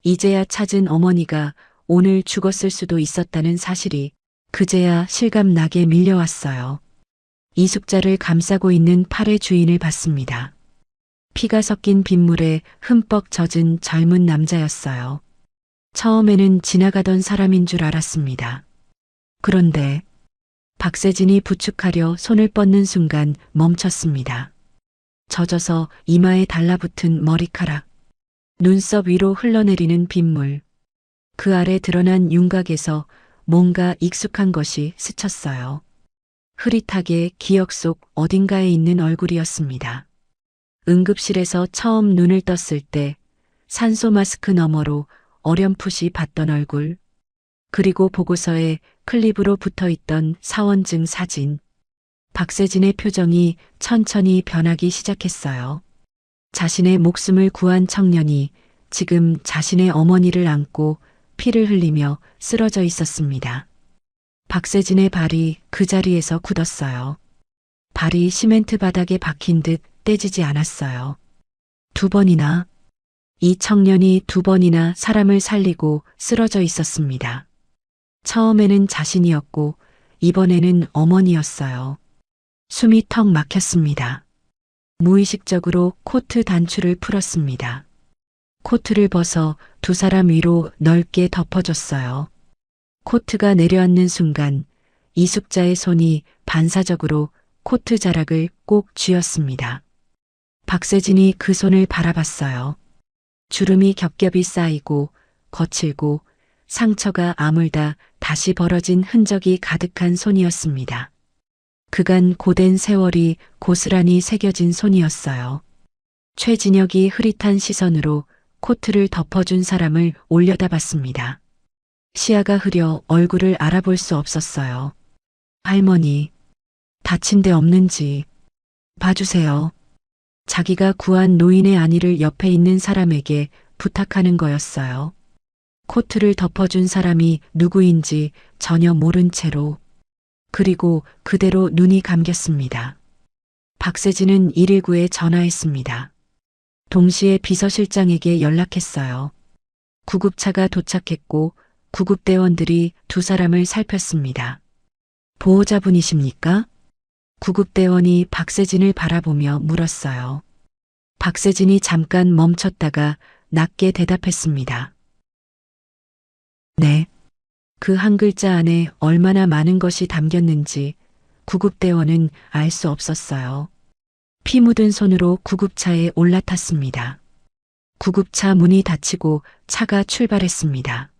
이제야 찾은 어머니가 오늘 죽었을 수도 있었다는 사실이 그제야 실감나게 밀려왔어요. 이숙자를 감싸고 있는 팔의 주인을 봤습니다. 피가 섞인 빗물에 흠뻑 젖은 젊은 남자였어요. 처음에는 지나가던 사람인 줄 알았습니다. 그런데 박세진이 부축하려 손을 뻗는 순간 멈췄습니다. 젖어서 이마에 달라붙은 머리카락, 눈썹 위로 흘러내리는 빗물, 그 아래 드러난 윤곽에서 뭔가 익숙한 것이 스쳤어요. 흐릿하게 기억 속 어딘가에 있는 얼굴이었습니다. 응급실에서 처음 눈을 떴을 때 산소 마스크 너머로 어렴풋이 봤던 얼굴, 그리고 보고서에 클립으로 붙어 있던 사원증 사진. 박세진의 표정이 천천히 변하기 시작했어요. 자신의 목숨을 구한 청년이 지금 자신의 어머니를 안고 피를 흘리며 쓰러져 있었습니다. 박세진의 발이 그 자리에서 굳었어요. 발이 시멘트 바닥에 박힌 듯 떼지지 않았어요. 2번이나, 이 청년이 2번이나 사람을 살리고 쓰러져 있었습니다. 처음에는 자신이었고 이번에는 어머니였어요. 숨이 턱 막혔습니다. 무의식적으로 코트 단추를 풀었습니다. 코트를 벗어 두 사람 위로 넓게 덮어줬어요. 코트가 내려앉는 순간 이숙자의 손이 반사적으로 코트 자락을 꼭 쥐었습니다. 박세진이 그 손을 바라봤어요. 주름이 겹겹이 쌓이고 거칠고 상처가 아물다 다시 벌어진 흔적이 가득한 손이었습니다. 그간 고된 세월이 고스란히 새겨진 손이었어요. 최진혁이 흐릿한 시선으로 코트를 덮어준 사람을 올려다봤습니다. 시야가 흐려 얼굴을 알아볼 수 없었어요. 할머니, 다친 데 없는지 봐주세요. 자기가 구한 노인의 안위를 옆에 있는 사람에게 부탁하는 거였어요. 코트를 덮어준 사람이 누구인지 전혀 모른 채로, 그리고 그대로 눈이 감겼습니다. 박세진은 119에 전화했습니다. 동시에 비서실장에게 연락했어요. 구급차가 도착했고 구급대원들이 두 사람을 살폈습니다. 보호자분이십니까? 구급대원이 박세진을 바라보며 물었어요. 박세진이 잠깐 멈췄다가 낮게 대답했습니다. 네. 그 한 글자 안에 얼마나 많은 것이 담겼는지 구급대원은 알 수 없었어요. 피 묻은 손으로 구급차에 올라탔습니다. 구급차 문이 닫히고 차가 출발했습니다.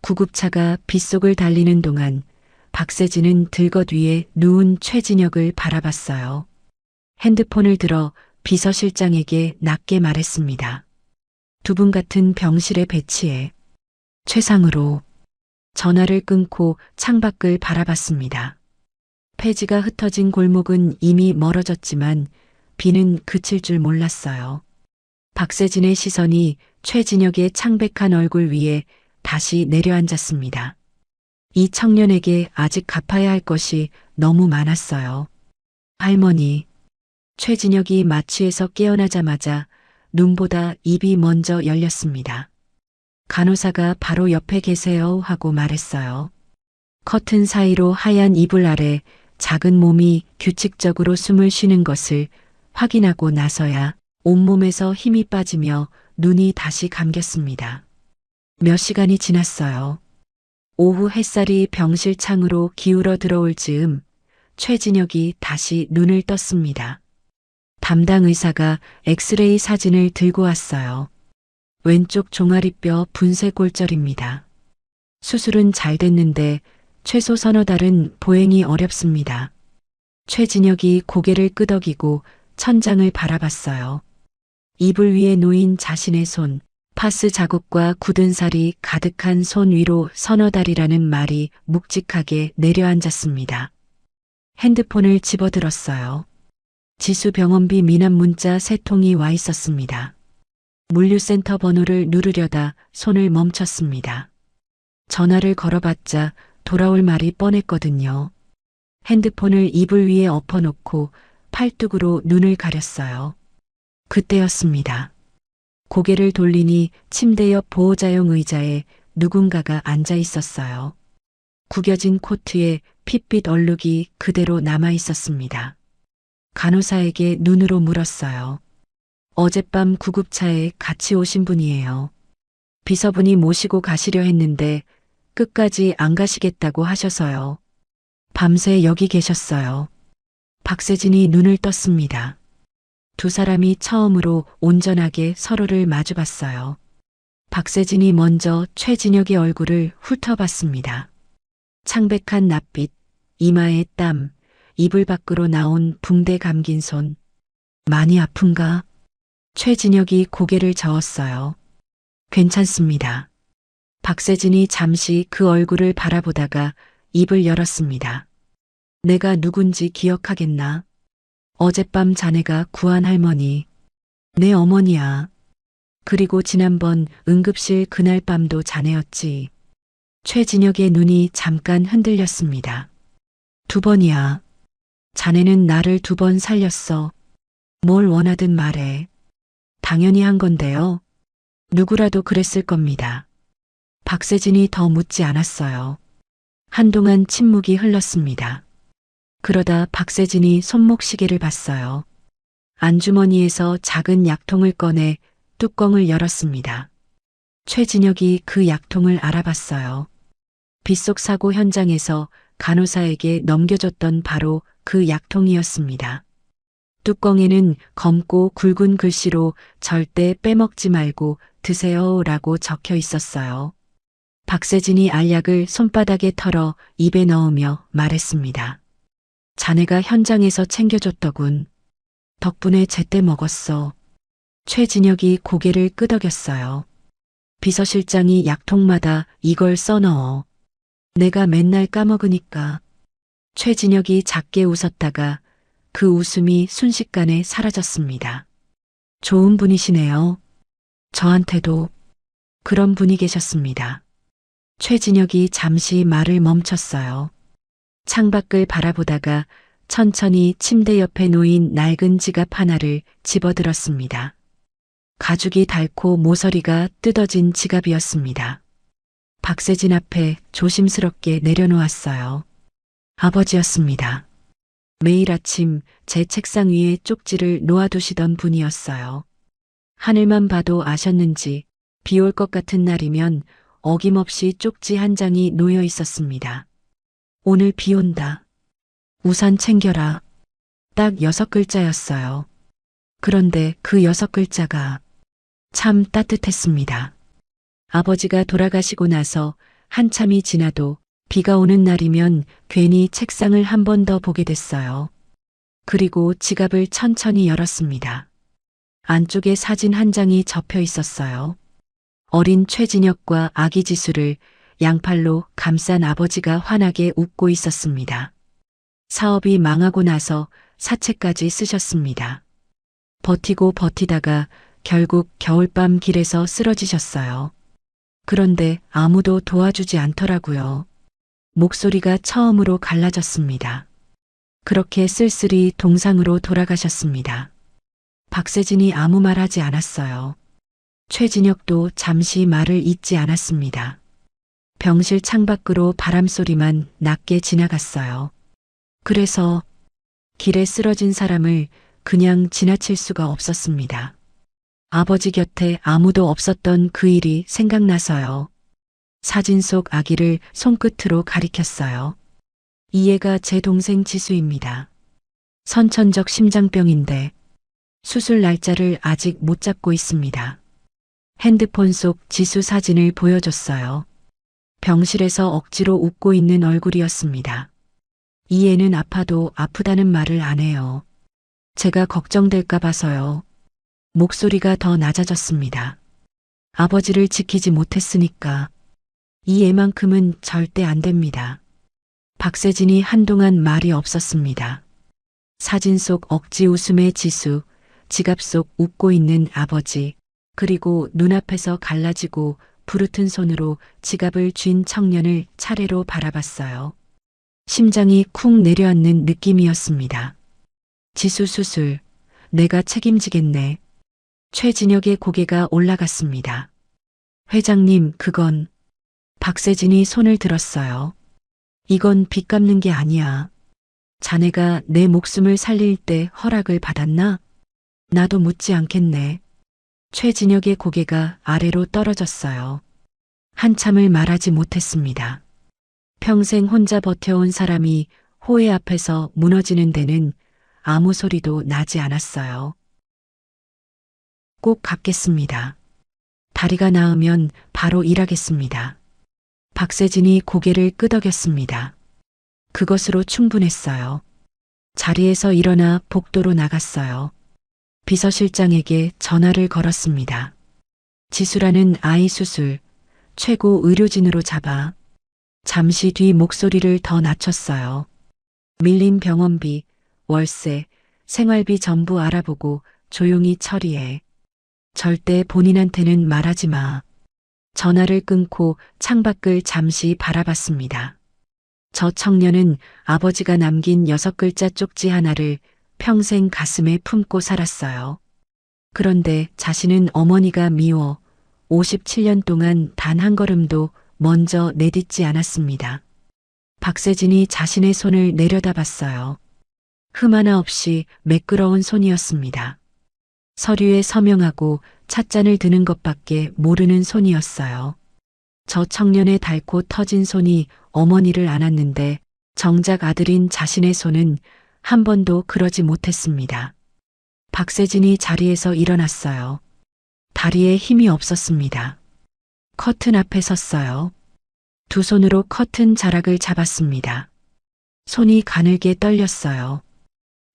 구급차가 빗속을 달리는 동안 박세진은 들것 위에 누운 최진혁을 바라봤어요. 핸드폰을 들어 비서실장에게 낮게 말했습니다. 두 분 같은 병실에 배치해. 최상으로. 전화를 끊고 창밖을 바라봤습니다. 폐지가 흩어진 골목은 이미 멀어졌지만 비는 그칠 줄 몰랐어요. 박세진의 시선이 최진혁의 창백한 얼굴 위에 다시 내려앉았습니다. 이 청년에게 아직 갚아야 할 것이 너무 많았어요. 할머니, 최진혁이 마취에서 깨어나자마자 눈보다 입이 먼저 열렸습니다. 간호사가 바로 옆에 계세요 하고 말했어요. 커튼 사이로 하얀 이불 아래 작은 몸이 규칙적으로 숨을 쉬는 것을 확인하고 나서야 온몸에서 힘이 빠지며 눈이 다시 감겼습니다. 몇 시간이 지났어요. 오후 햇살이 병실 창으로 기울어 들어올 즈음 최진혁이 다시 눈을 떴습니다. 담당 의사가 엑스레이 사진을 들고 왔어요. 왼쪽 종아리뼈 분쇄 골절입니다. 수술은 잘 됐는데 최소 서너 달은 보행이 어렵습니다. 최진혁이 고개를 끄덕이고 천장을 바라봤어요. 이불 위에 놓인 자신의 손, 파스 자국과 굳은 살이 가득한 손 위로 서너 달이라는 말이 묵직하게 내려앉았습니다. 핸드폰을 집어들었어요. 지수병원비 미납 문자 3통이 와 있었습니다. 물류센터 번호를 누르려다 손을 멈췄습니다. 전화를 걸어봤자 돌아올 말이 뻔했거든요. 핸드폰을 이불 위에 엎어놓고 팔뚝으로 눈을 가렸어요. 그때였습니다. 고개를 돌리니 침대 옆 보호자용 의자에 누군가가 앉아 있었어요. 구겨진 코트에 핏빛 얼룩이 그대로 남아 있었습니다. 간호사에게 눈으로 물었어요. 어젯밤 구급차에 같이 오신 분이에요. 비서분이 모시고 가시려 했는데 끝까지 안 가시겠다고 하셔서요. 밤새 여기 계셨어요. 박세진이 눈을 떴습니다. 두 사람이 처음으로 온전하게 서로를 마주봤어요. 박세진이 먼저 최진혁의 얼굴을 훑어봤습니다. 창백한 낯빛, 이마에 땀, 이불 밖으로 나온 붕대 감긴 손. 많이 아픈가? 최진혁이 고개를 저었어요. 괜찮습니다. 박세진이 잠시 그 얼굴을 바라보다가 입을 열었습니다. 내가 누군지 기억하겠나? 어젯밤 자네가 구한 할머니. 내 어머니야. 그리고 지난번 응급실 그날 밤도 자네였지. 최진혁의 눈이 잠깐 흔들렸습니다. 2번이야. 자네는 나를 2번 살렸어. 뭘 원하든 말해. 당연히 한 건데요. 누구라도 그랬을 겁니다. 박세진이 더 묻지 않았어요. 한동안 침묵이 흘렀습니다. 그러다 박세진이 손목시계를 봤어요. 안주머니에서 작은 약통을 꺼내 뚜껑을 열었습니다. 최진혁이 그 약통을 알아봤어요. 빗속 사고 현장에서 간호사에게 넘겨줬던 바로 그 약통이었습니다. 뚜껑에는 검고 굵은 글씨로 절대 빼먹지 말고 드세요 라고 적혀 있었어요. 박세진이 알약을 손바닥에 털어 입에 넣으며 말했습니다. 자네가 현장에서 챙겨줬더군. 덕분에 제때 먹었어. 최진혁이 고개를 끄덕였어요. 비서실장이 약통마다 이걸 써넣어. 내가 맨날 까먹으니까. 최진혁이 작게 웃었다가 그 웃음이 순식간에 사라졌습니다. 좋은 분이시네요. 저한테도 그런 분이 계셨습니다. 최진혁이 잠시 말을 멈췄어요. 창밖을 바라보다가 천천히 침대 옆에 놓인 낡은 지갑 하나를 집어들었습니다. 가죽이 닳고 모서리가 뜯어진 지갑이었습니다. 박세진 앞에 조심스럽게 내려놓았어요. 아버지였습니다. 매일 아침 제 책상 위에 쪽지를 놓아두시던 분이었어요. 하늘만 봐도 아셨는지 비 올 것 같은 날이면 어김없이 쪽지 한 장이 놓여 있었습니다. 오늘 비 온다. 우산 챙겨라. 딱 6글자였어요. 그런데 그 6글자가 참 따뜻했습니다. 아버지가 돌아가시고 나서 한참이 지나도 비가 오는 날이면 괜히 책상을 한 번 더 보게 됐어요. 그리고 지갑을 천천히 열었습니다. 안쪽에 사진 한 장이 접혀 있었어요. 어린 최진혁과 아기 지수를 양팔로 감싼 아버지가 환하게 웃고 있었습니다. 사업이 망하고 나서 사채까지 쓰셨습니다. 버티고 버티다가 결국 겨울밤 길에서 쓰러지셨어요. 그런데 아무도 도와주지 않더라고요. 목소리가 처음으로 갈라졌습니다. 그렇게 쓸쓸히 동상으로 돌아가셨습니다. 박세진이 아무 말 하지 않았어요. 최진혁도 잠시 말을 잇지 않았습니다. 병실 창밖으로 바람소리만 낮게 지나갔어요. 그래서 길에 쓰러진 사람을 그냥 지나칠 수가 없었습니다. 아버지 곁에 아무도 없었던 그 일이 생각나서요. 사진 속 아기를 손끝으로 가리켰어요. 이 애가 제 동생 지수입니다. 선천적 심장병인데 수술 날짜를 아직 못 잡고 있습니다. 핸드폰 속 지수 사진을 보여줬어요. 병실에서 억지로 웃고 있는 얼굴이었습니다. 이 애는 아파도 아프다는 말을 안 해요. 제가 걱정될까 봐서요. 목소리가 더 낮아졌습니다. 아버지를 지키지 못했으니까 이 애만큼은 절대 안 됩니다. 박세진이 한동안 말이 없었습니다. 사진 속 억지 웃음의 지수, 지갑 속 웃고 있는 아버지, 그리고 눈앞에서 갈라지고 부르튼 손으로 지갑을 쥔 청년을 차례로 바라봤어요. 심장이 쿵 내려앉는 느낌이었습니다. 지수 수술, 내가 책임지겠네. 최진혁의 고개가 올라갔습니다. 회장님, 그건... 박세진이 손을 들었어요. 이건 빚 갚는 게 아니야. 자네가 내 목숨을 살릴 때 허락을 받았나? 나도 묻지 않겠네. 최진혁의 고개가 아래로 떨어졌어요. 한참을 말하지 못했습니다. 평생 혼자 버텨온 사람이 호의 앞에서 무너지는 데는 아무 소리도 나지 않았어요. 꼭 갚겠습니다. 다리가 나으면 바로 일하겠습니다. 박세진이 고개를 끄덕였습니다. 그것으로 충분했어요. 자리에서 일어나 복도로 나갔어요. 비서실장에게 전화를 걸었습니다. 지수라는 아이 수술, 최고 의료진으로 잡아. 잠시 뒤 목소리를 더 낮췄어요. 밀린 병원비, 월세, 생활비 전부 알아보고 조용히 처리해. 절대 본인한테는 말하지 마. 전화를 끊고 창밖을 잠시 바라봤습니다. 저 청년은 아버지가 남긴 6글자 쪽지 하나를 평생 가슴에 품고 살았어요. 그런데 자신은 어머니가 미워 57년 동안 단 한 걸음도 먼저 내딛지 않았습니다. 박세진이 자신의 손을 내려다봤어요. 흠 하나 없이 매끄러운 손이었습니다. 서류에 서명하고 찻잔을 드는 것밖에 모르는 손이었어요. 저 청년의 닳고 터진 손이 어머니를 안았는데 정작 아들인 자신의 손은 한 번도 그러지 못했습니다. 박세진이 자리에서 일어났어요. 다리에 힘이 없었습니다. 커튼 앞에 섰어요. 두 손으로 커튼 자락을 잡았습니다. 손이 가늘게 떨렸어요.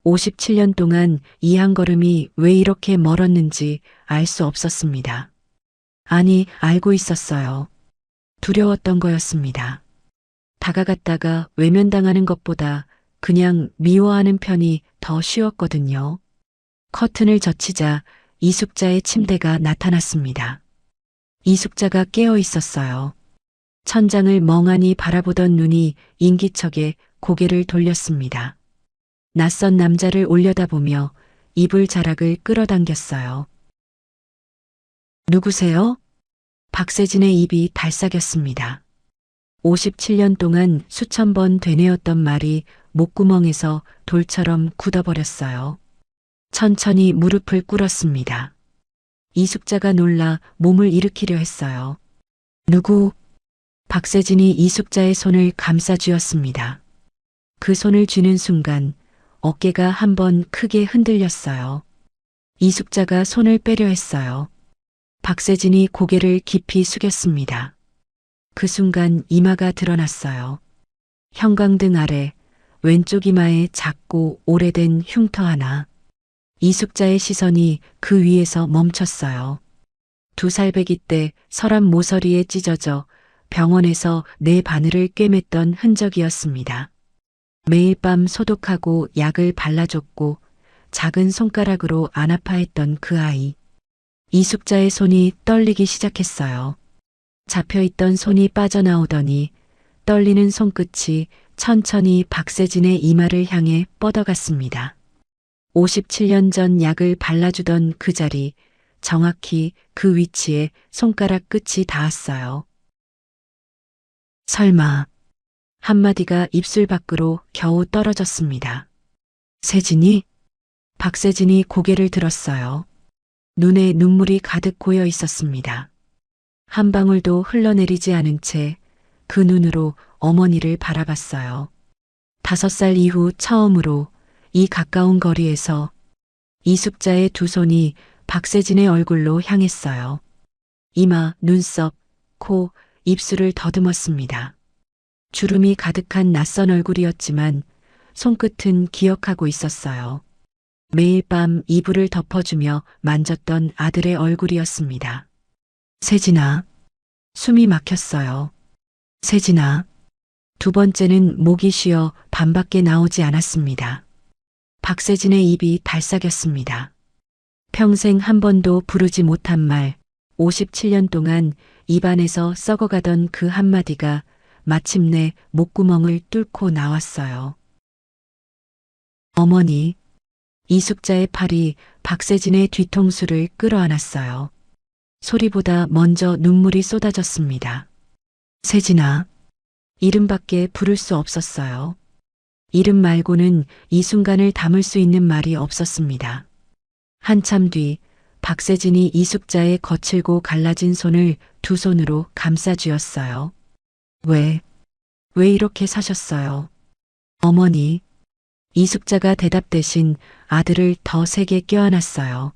57년 동안 이 한 걸음이 왜 이렇게 멀었는지 알 수 없었습니다. 아니, 알고 있었어요. 두려웠던 거였습니다. 다가갔다가 외면당하는 것보다 그냥 미워하는 편이 더 쉬웠거든요. 커튼을 젖히자 이숙자의 침대가 나타났습니다. 이숙자가 깨어 있었어요. 천장을 멍하니 바라보던 눈이 인기척에 고개를 돌렸습니다. 낯선 남자를 올려다보며 이불 자락을 끌어당겼어요. 누구세요? 박세진의 입이 달싹였습니다. 57년 동안 수천 번 되뇌었던 말이 목구멍에서 돌처럼 굳어버렸어요. 천천히 무릎을 꿇었습니다. 이숙자가 놀라 몸을 일으키려 했어요. 누구? 박세진이 이숙자의 손을 감싸쥐었습니다. 그 손을 쥐는 순간 어깨가 한번 크게 흔들렸어요. 이숙자가 손을 빼려 했어요. 박세진이 고개를 깊이 숙였습니다. 그 순간 이마가 드러났어요. 형광등 아래 왼쪽 이마에 작고 오래된 흉터 하나. 이숙자의 시선이 그 위에서 멈췄어요. 2살배기 때 서랍 모서리에 찢어져 병원에서 내 바늘을 꿰맸던 흔적이었습니다. 매일 밤 소독하고 약을 발라줬고 작은 손가락으로 안 아파했던 그 아이. 이숙자의 손이 떨리기 시작했어요. 잡혀있던 손이 빠져나오더니 떨리는 손끝이 천천히 박세진의 이마를 향해 뻗어갔습니다. 57년 전 약을 발라주던 그 자리, 정확히 그 위치에 손가락 끝이 닿았어요. 설마 한마디가 입술 밖으로 겨우 떨어졌습니다. 세진이? 박세진이 고개를 들었어요. 눈에 눈물이 가득 고여 있었습니다. 한 방울도 흘러내리지 않은 채 그 눈으로 어머니를 바라봤어요. 5살 이후 처음으로 이 가까운 거리에서 이숙자의 두 손이 박세진의 얼굴로 향했어요. 이마, 눈썹, 코, 입술을 더듬었습니다. 주름이 가득한 낯선 얼굴이었지만 손끝은 기억하고 있었어요. 매일 밤 이불을 덮어주며 만졌던 아들의 얼굴이었습니다. 세진아. 숨이 막혔어요. 세진아. 두 번째는 목이 쉬어 반밖에 나오지 않았습니다. 박세진의 입이 달싹였습니다. 평생 한 번도 부르지 못한 말, 57년 동안 입안에서 썩어가던 그 한마디가 마침내 목구멍을 뚫고 나왔어요. 어머니. 이숙자의 팔이 박세진의 뒤통수를 끌어안았어요. 소리보다 먼저 눈물이 쏟아졌습니다. 세진아. 이름밖에 부를 수 없었어요. 이름 말고는 이 순간을 담을 수 있는 말이 없었습니다. 한참 뒤 박세진이 이숙자의 거칠고 갈라진 손을 두 손으로 감싸쥐었어요. 왜 이렇게 사셨어요? 어머니. 이숙자가 대답 대신 아들을 더 세게 껴안았어요.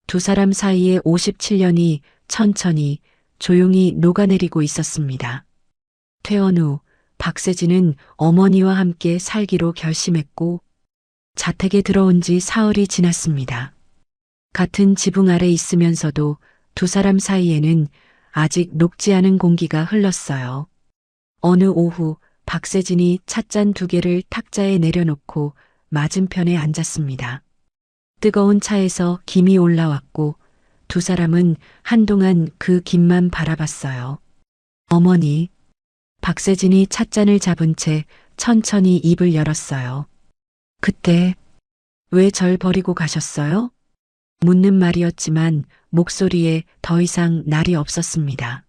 두 사람 사이에 57년이 천천히 조용히 녹아내리고 있었습니다. 퇴원 후 박세진은 어머니와 함께 살기로 결심했고 자택에 들어온 지 사흘이 지났습니다. 같은 지붕 아래 있으면서도 두 사람 사이에는 아직 녹지 않은 공기가 흘렀어요. 어느 오후 박세진이 찻잔 2개를 탁자에 내려놓고 맞은편에 앉았습니다. 뜨거운 차에서 김이 올라왔고 두 사람은 한동안 그 김만 바라봤어요. 어머니. 박세진이 찻잔을 잡은 채 천천히 입을 열었어요. 그때 왜 절 버리고 가셨어요? 묻는 말이었지만 목소리에 더 이상 날이 없었습니다.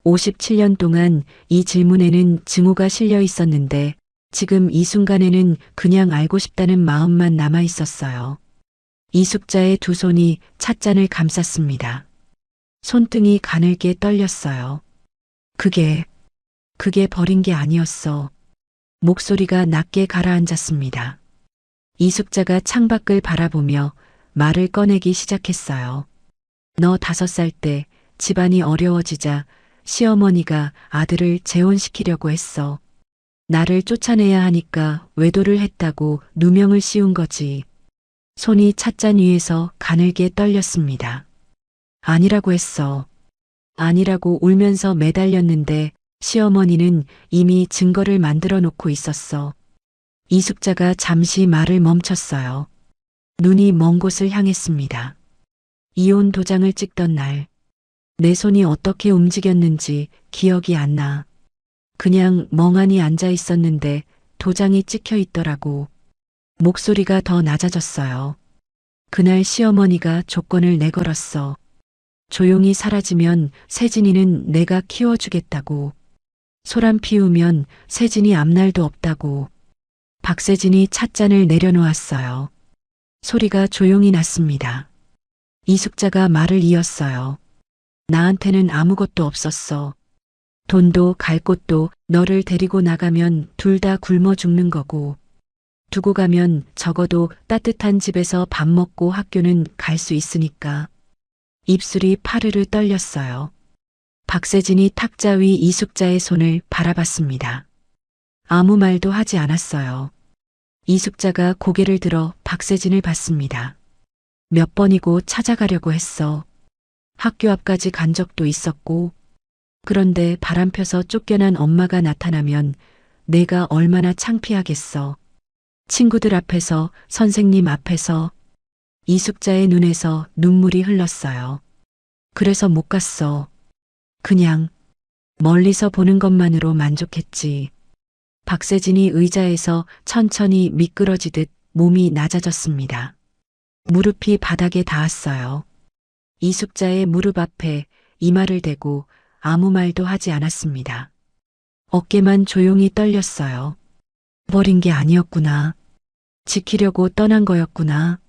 57년 동안 이 질문에는 증오가 실려 있었는데 지금 이 순간에는 그냥 알고 싶다는 마음만 남아 있었어요. 이숙자의 두 손이 찻잔을 감쌌습니다. 손등이 가늘게 떨렸어요. 그게 버린 게 아니었어. 목소리가 낮게 가라앉았습니다. 이숙자가 창밖을 바라보며 말을 꺼내기 시작했어요. 너 5살 때 집안이 어려워지자 시어머니가 아들을 재혼시키려고 했어. 나를 쫓아내야 하니까 외도를 했다고 누명을 씌운 거지. 손이 찻잔 위에서 가늘게 떨렸습니다. 아니라고 했어. 아니라고 울면서 매달렸는데 시어머니는 이미 증거를 만들어 놓고 있었어. 이숙자가 잠시 말을 멈췄어요. 눈이 먼 곳을 향했습니다. 이혼 도장을 찍던 날, 내 손이 어떻게 움직였는지 기억이 안 나. 그냥 멍하니 앉아 있었는데 도장이 찍혀 있더라고. 목소리가 더 낮아졌어요. 그날 시어머니가 조건을 내걸었어. 조용히 사라지면 세진이는 내가 키워주겠다고. 소란 피우면 세진이 앞날도 없다고. 박세진이 찻잔을 내려놓았어요. 소리가 조용히 났습니다. 이숙자가 말을 이었어요. 나한테는 아무것도 없었어. 돈도 갈 곳도 너를 데리고 나가면 둘 다 굶어 죽는 거고. 두고 가면 적어도 따뜻한 집에서 밥 먹고 학교는 갈 수 있으니까. 입술이 파르르 떨렸어요. 박세진이 탁자 위 이숙자의 손을 바라봤습니다. 아무 말도 하지 않았어요. 이숙자가 고개를 들어 박세진을 봤습니다. 몇 번이고 찾아가려고 했어. 학교 앞까지 간 적도 있었고. 그런데 바람 펴서 쫓겨난 엄마가 나타나면 내가 얼마나 창피하겠어. 친구들 앞에서, 선생님 앞에서. 이숙자의 눈에서 눈물이 흘렀어요. 그래서 못 갔어. 그냥 멀리서 보는 것만으로 만족했지. 박세진이 의자에서 천천히 미끄러지듯 몸이 낮아졌습니다. 무릎이 바닥에 닿았어요. 이숙자의 무릎 앞에 이마를 대고 아무 말도 하지 않았습니다. 어깨만 조용히 떨렸어요. 버린 게 아니었구나. 지키려고 떠난 거였구나.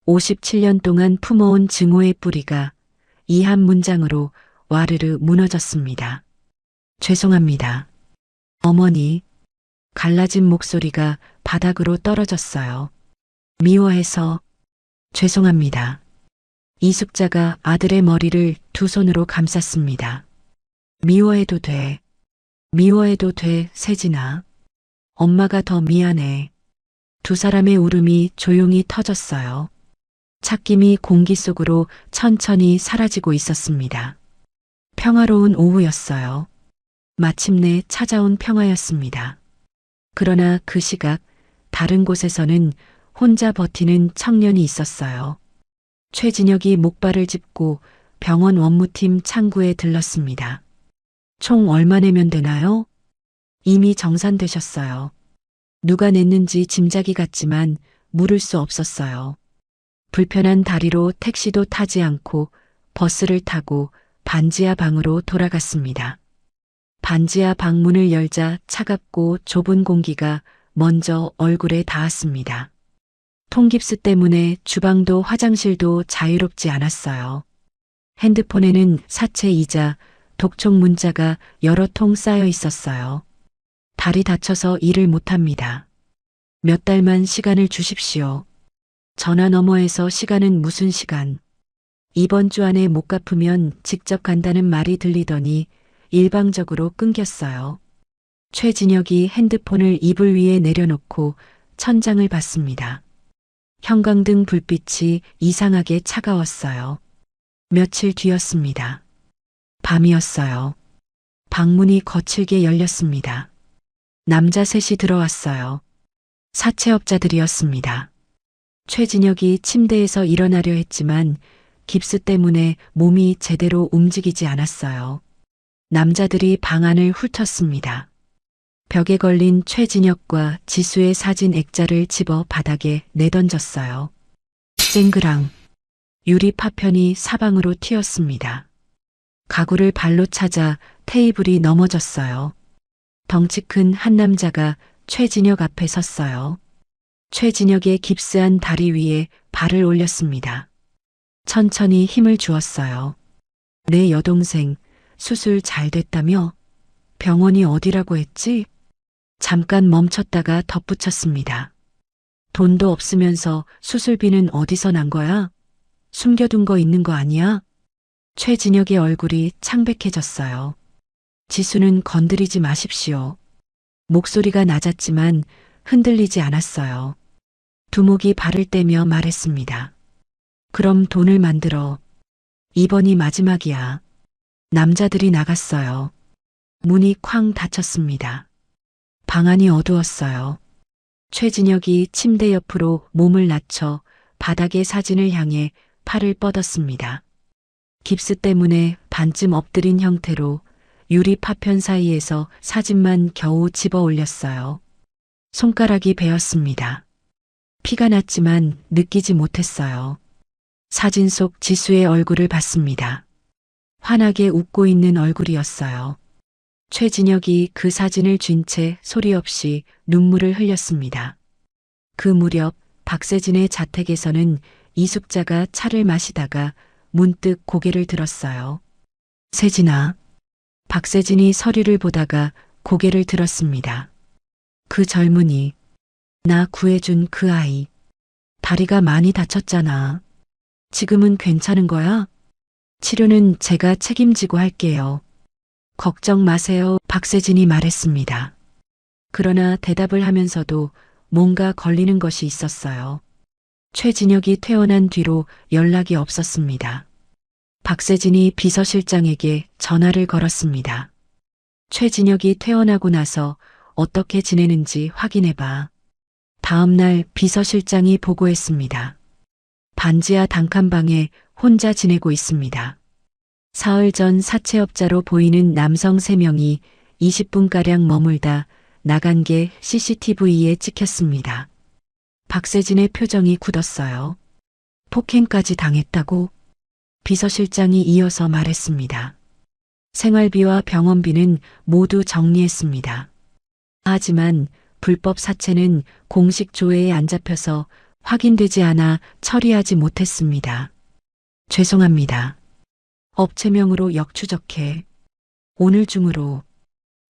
57년 동안 품어온 증오의 뿌리가 이 한 문장으로 와르르 무너졌습니다. 죄송합니다. 어머니. 갈라진 목소리가 바닥으로 떨어졌어요. 미워해서 죄송합니다. 이숙자가 아들의 머리를 두 손으로 감쌌습니다. 미워해도 돼. 미워해도 돼, 세진아. 엄마가 더 미안해. 두 사람의 울음이 조용히 터졌어요. 찻김이 공기 속으로 천천히 사라지고 있었습니다. 평화로운 오후였어요. 마침내 찾아온 평화였습니다. 그러나 그 시각 다른 곳에서는 혼자 버티는 청년이 있었어요. 최진혁이 목발을 짚고 병원 원무팀 창구에 들렀습니다. 총 얼마 내면 되나요? 이미 정산되셨어요. 누가 냈는지 짐작이 갔지만 물을 수 없었어요. 불편한 다리로 택시도 타지 않고 버스를 타고 반지하 방으로 돌아갔습니다. 반지하 방문을 열자 차갑고 좁은 공기가 먼저 얼굴에 닿았습니다. 통깁스 때문에 주방도 화장실도 자유롭지 않았어요. 핸드폰에는 사채이자 독촉 문자가 여러 통 쌓여 있었어요. 다리 다쳐서 일을 못합니다. 몇 달만 시간을 주십시오. 전화 너머에서 시간은 무슨 시간. 이번 주 안에 못 갚으면 직접 간다는 말이 들리더니 일방적으로 끊겼어요. 최진혁이 핸드폰을 이불 위에 내려놓고 천장을 봤습니다. 형광등 불빛이 이상하게 차가웠어요. 며칠 뒤였습니다. 밤이었어요. 방문이 거칠게 열렸습니다. 남자 셋이 들어왔어요. 사채업자들이었습니다. 최진혁이 침대에서 일어나려 했지만 깁스 때문에 몸이 제대로 움직이지 않았어요. 남자들이 방 안을 훑었습니다. 벽에 걸린 최진혁과 지수의 사진 액자를 집어 바닥에 내던졌어요. 쨍그랑 유리 파편이 사방으로 튀었습니다. 가구를 발로 차자 테이블이 넘어졌어요. 덩치 큰 한 남자가 최진혁 앞에 섰어요. 최진혁의 깁스한 다리 위에 발을 올렸습니다. 천천히 힘을 주었어요. 내 여동생 수술 잘 됐다며? 병원이 어디라고 했지? 잠깐 멈췄다가 덧붙였습니다. 돈도 없으면서 수술비는 어디서 난 거야? 숨겨둔 거 있는 거 아니야? 최진혁의 얼굴이 창백해졌어요. 지수는 건드리지 마십시오. 목소리가 낮았지만 흔들리지 않았어요. 두목이 발을 떼며 말했습니다. 그럼 돈을 만들어. 이번이 마지막이야. 남자들이 나갔어요. 문이 쾅 닫혔습니다. 방 안이 어두웠어요. 최진혁이 침대 옆으로 몸을 낮춰 바닥의 사진을 향해 팔을 뻗었습니다. 깁스 때문에 반쯤 엎드린 형태로 유리 파편 사이에서 사진만 겨우 집어 올렸어요. 손가락이 베었습니다. 피가 났지만 느끼지 못했어요. 사진 속 지수의 얼굴을 봤습니다. 환하게 웃고 있는 얼굴이었어요. 최진혁이 그 사진을 쥔 채 소리 없이 눈물을 흘렸습니다. 그 무렵 박세진의 자택에서는 이숙자가 차를 마시다가 문득 고개를 들었어요. 세진아. 박세진이 서류를 보다가 고개를 들었습니다. 그 젊은이, 나 구해준 그 아이. 다리가 많이 다쳤잖아. 지금은 괜찮은 거야? 치료는 제가 책임지고 할게요. 걱정 마세요. 박세진이 말했습니다. 그러나 대답을 하면서도 뭔가 걸리는 것이 있었어요. 최진혁이 퇴원한 뒤로 연락이 없었습니다. 박세진이 비서실장에게 전화를 걸었습니다. 최진혁이 퇴원하고 나서 어떻게 지내는지 확인해봐. 다음 날 비서실장이 보고했습니다. 반지하 단칸방에 혼자 지내고 있습니다. 사흘 전 사채업자로 보이는 남성 3명이 20분가량 머물다 나간 게 CCTV에 찍혔습니다. 박세진의 표정이 굳었어요. 폭행까지 당했다고? 비서실장이 이어서 말했습니다. 생활비와 병원비는 모두 정리했습니다. 하지만 불법 사채는 공식 조회에 안 잡혀서 확인되지 않아 처리하지 못했습니다. 죄송합니다. 업체명으로 역추적해. 오늘 중으로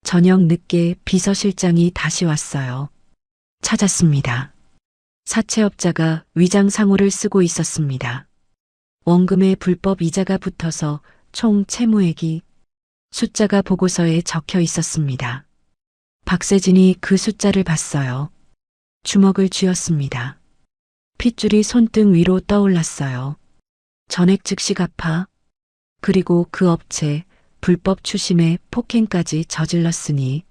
저녁 늦게 비서실장이 다시 왔어요. 찾았습니다. 사채업자가 위장 상호를 쓰고 있었습니다. 원금에 불법 이자가 붙어서 총 채무액이 숫자가 보고서에 적혀 있었습니다. 박세진이 그 숫자를 봤어요. 주먹을 쥐었습니다. 핏줄이 손등 위로 떠올랐어요. 전액 즉시 갚아. 그리고 그 업체 불법 추심에 폭행까지 저질렀으니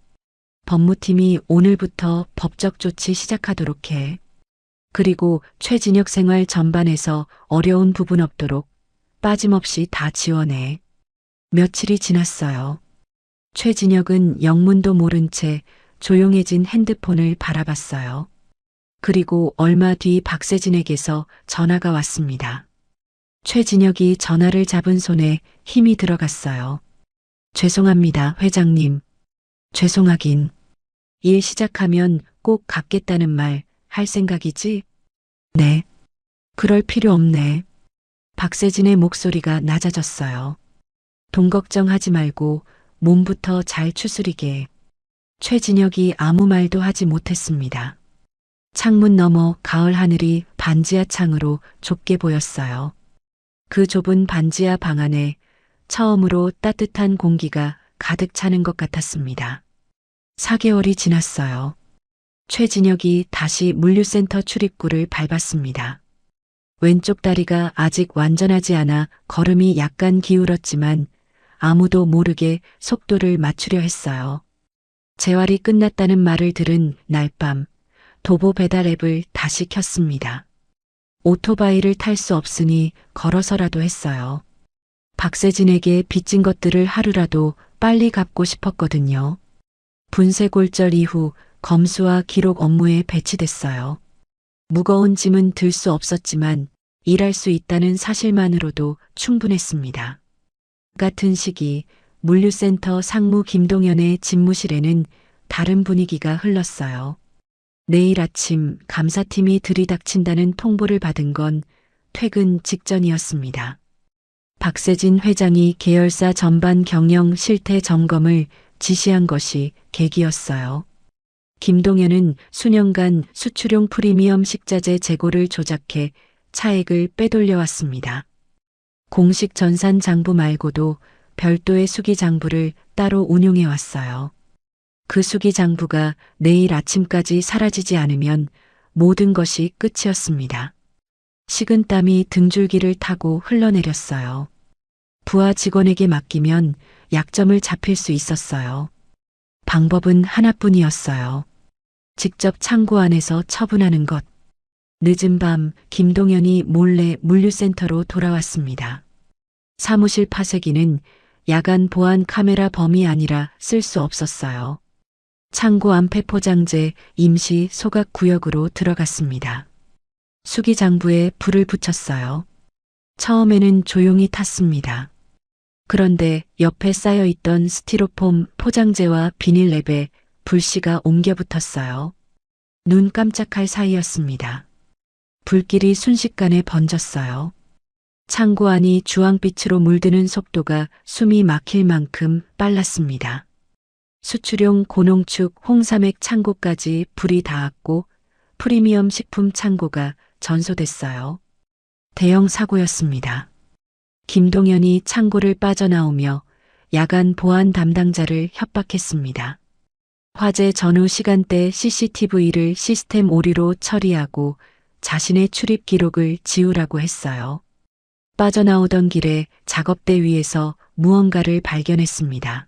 법무팀이 오늘부터 법적 조치 시작하도록 해. 그리고 최진혁 생활 전반에서 어려운 부분 없도록 빠짐없이 다 지원해. 며칠이 지났어요. 최진혁은 영문도 모른 채 조용해진 핸드폰을 바라봤어요. 그리고 얼마 뒤 박세진에게서 전화가 왔습니다. 최진혁이 전화를 잡은 손에 힘이 들어갔어요. 죄송합니다, 회장님. 죄송하긴. 일 시작하면 꼭 갚겠다는 말 할 생각이지? 네. 그럴 필요 없네. 박세진의 목소리가 낮아졌어요. 돈 걱정하지 말고 몸부터 잘 추스리게. 최진혁이 아무 말도 하지 못했습니다. 창문 너머 가을 하늘이 반지하 창으로 좁게 보였어요. 그 좁은 반지하 방 안에 처음으로 따뜻한 공기가 가득 차는 것 같았습니다. 4개월이 지났어요. 최진혁이 다시 물류센터 출입구를 밟았습니다. 왼쪽 다리가 아직 완전하지 않아 걸음이 약간 기울었지만 아무도 모르게 속도를 맞추려 했어요. 재활이 끝났다는 말을 들은 날 밤 도보 배달 앱을 다시 켰습니다. 오토바이를 탈 수 없으니 걸어서라도 했어요. 박세진에게 빚진 것들을 하루라도 빨리 갚고 싶었거든요. 분쇄골절 이후 검수와 기록 업무에 배치됐어요. 무거운 짐은 들 수 없었지만 일할 수 있다는 사실만으로도 충분했습니다. 같은 시기 물류센터 상무 김동연의 집무실에는 다른 분위기가 흘렀어요. 내일 아침 감사팀이 들이닥친다는 통보를 받은 건 퇴근 직전이었습니다. 박세진 회장이 계열사 전반 경영 실태 점검을 지시한 것이 계기였어요. 김동연은 수년간 수출용 프리미엄 식자재 재고를 조작해 차액을 빼돌려왔습니다. 공식 전산 장부 말고도 별도의 수기 장부를 따로 운용해 왔어요. 그 수기 장부가 내일 아침까지 사라지지 않으면 모든 것이 끝이었습니다. 식은땀이 등줄기를 타고 흘러내렸어요. 부하 직원에게 맡기면 약점을 잡힐 수 있었어요. 방법은 하나뿐이었어요. 직접 창고 안에서 처분하는 것. 늦은 밤 김동연이 몰래 물류센터로 돌아왔습니다. 사무실 파쇄기는 야간 보안 카메라 범위 아니라 쓸 수 없었어요. 창고 안폐 포장재 임시 소각 구역으로 들어갔습니다. 수기 장부에 불을 붙였어요. 처음에는 조용히 탔습니다. 그런데 옆에 쌓여있던 스티로폼 포장재와 비닐랩에 불씨가 옮겨 붙었어요. 눈 깜짝할 사이였습니다. 불길이 순식간에 번졌어요. 창고 안이 주황빛으로 물드는 속도가 숨이 막힐 만큼 빨랐습니다. 수출용 고농축 홍삼액 창고까지 불이 닿았고 프리미엄 식품 창고가 전소됐어요. 대형 사고였습니다. 김동연이 창고를 빠져나오며 야간 보안 담당자를 협박했습니다. 화재 전후 시간대 CCTV를 시스템 오류로 처리하고 자신의 출입 기록을 지우라고 했어요. 빠져나오던 길에 작업대 위에서 무언가를 발견했습니다.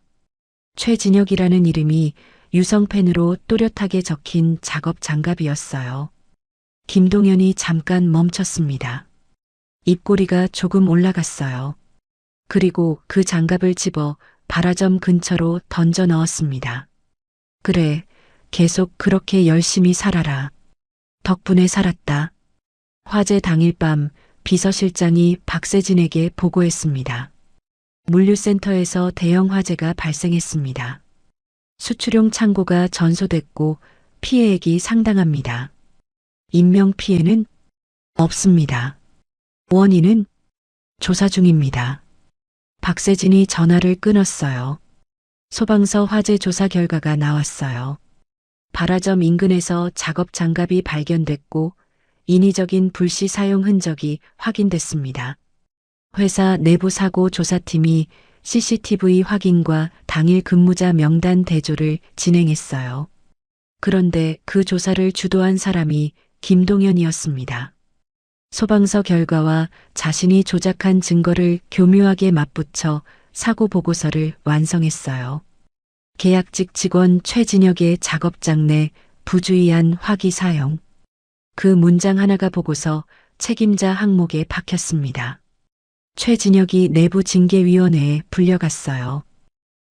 최진혁이라는 이름이 유성펜으로 또렷하게 적힌 작업 장갑이었어요. 김동연이 잠깐 멈췄습니다. 입꼬리가 조금 올라갔어요. 그리고 그 장갑을 집어 발화점 근처로 던져 넣었습니다. 그래, 계속 그렇게 열심히 살아라. 덕분에 살았다. 화재 당일 밤 비서실장이 박세진에게 보고했습니다. 물류센터에서 대형 화재가 발생했습니다. 수출용 창고가 전소됐고 피해액이 상당합니다. 인명피해는 없습니다. 원인은 조사 중입니다. 박세진이 전화를 끊었어요. 소방서 화재 조사 결과가 나왔어요. 발화점 인근에서 작업 장갑이 발견됐고 인위적인 불시 사용 흔적이 확인됐습니다. 회사 내부 사고 조사팀이 CCTV 확인과 당일 근무자 명단 대조를 진행했어요. 그런데 그 조사를 주도한 사람이 김동현이었습니다. 소방서 결과와 자신이 조작한 증거를 교묘하게 맞붙여 사고 보고서를 완성했어요. 계약직 직원 최진혁의 작업장 내 부주의한 화기 사용. 그 문장 하나가 보고서 책임자 항목에 박혔습니다. 최진혁이 내부 징계위원회에 불려갔어요.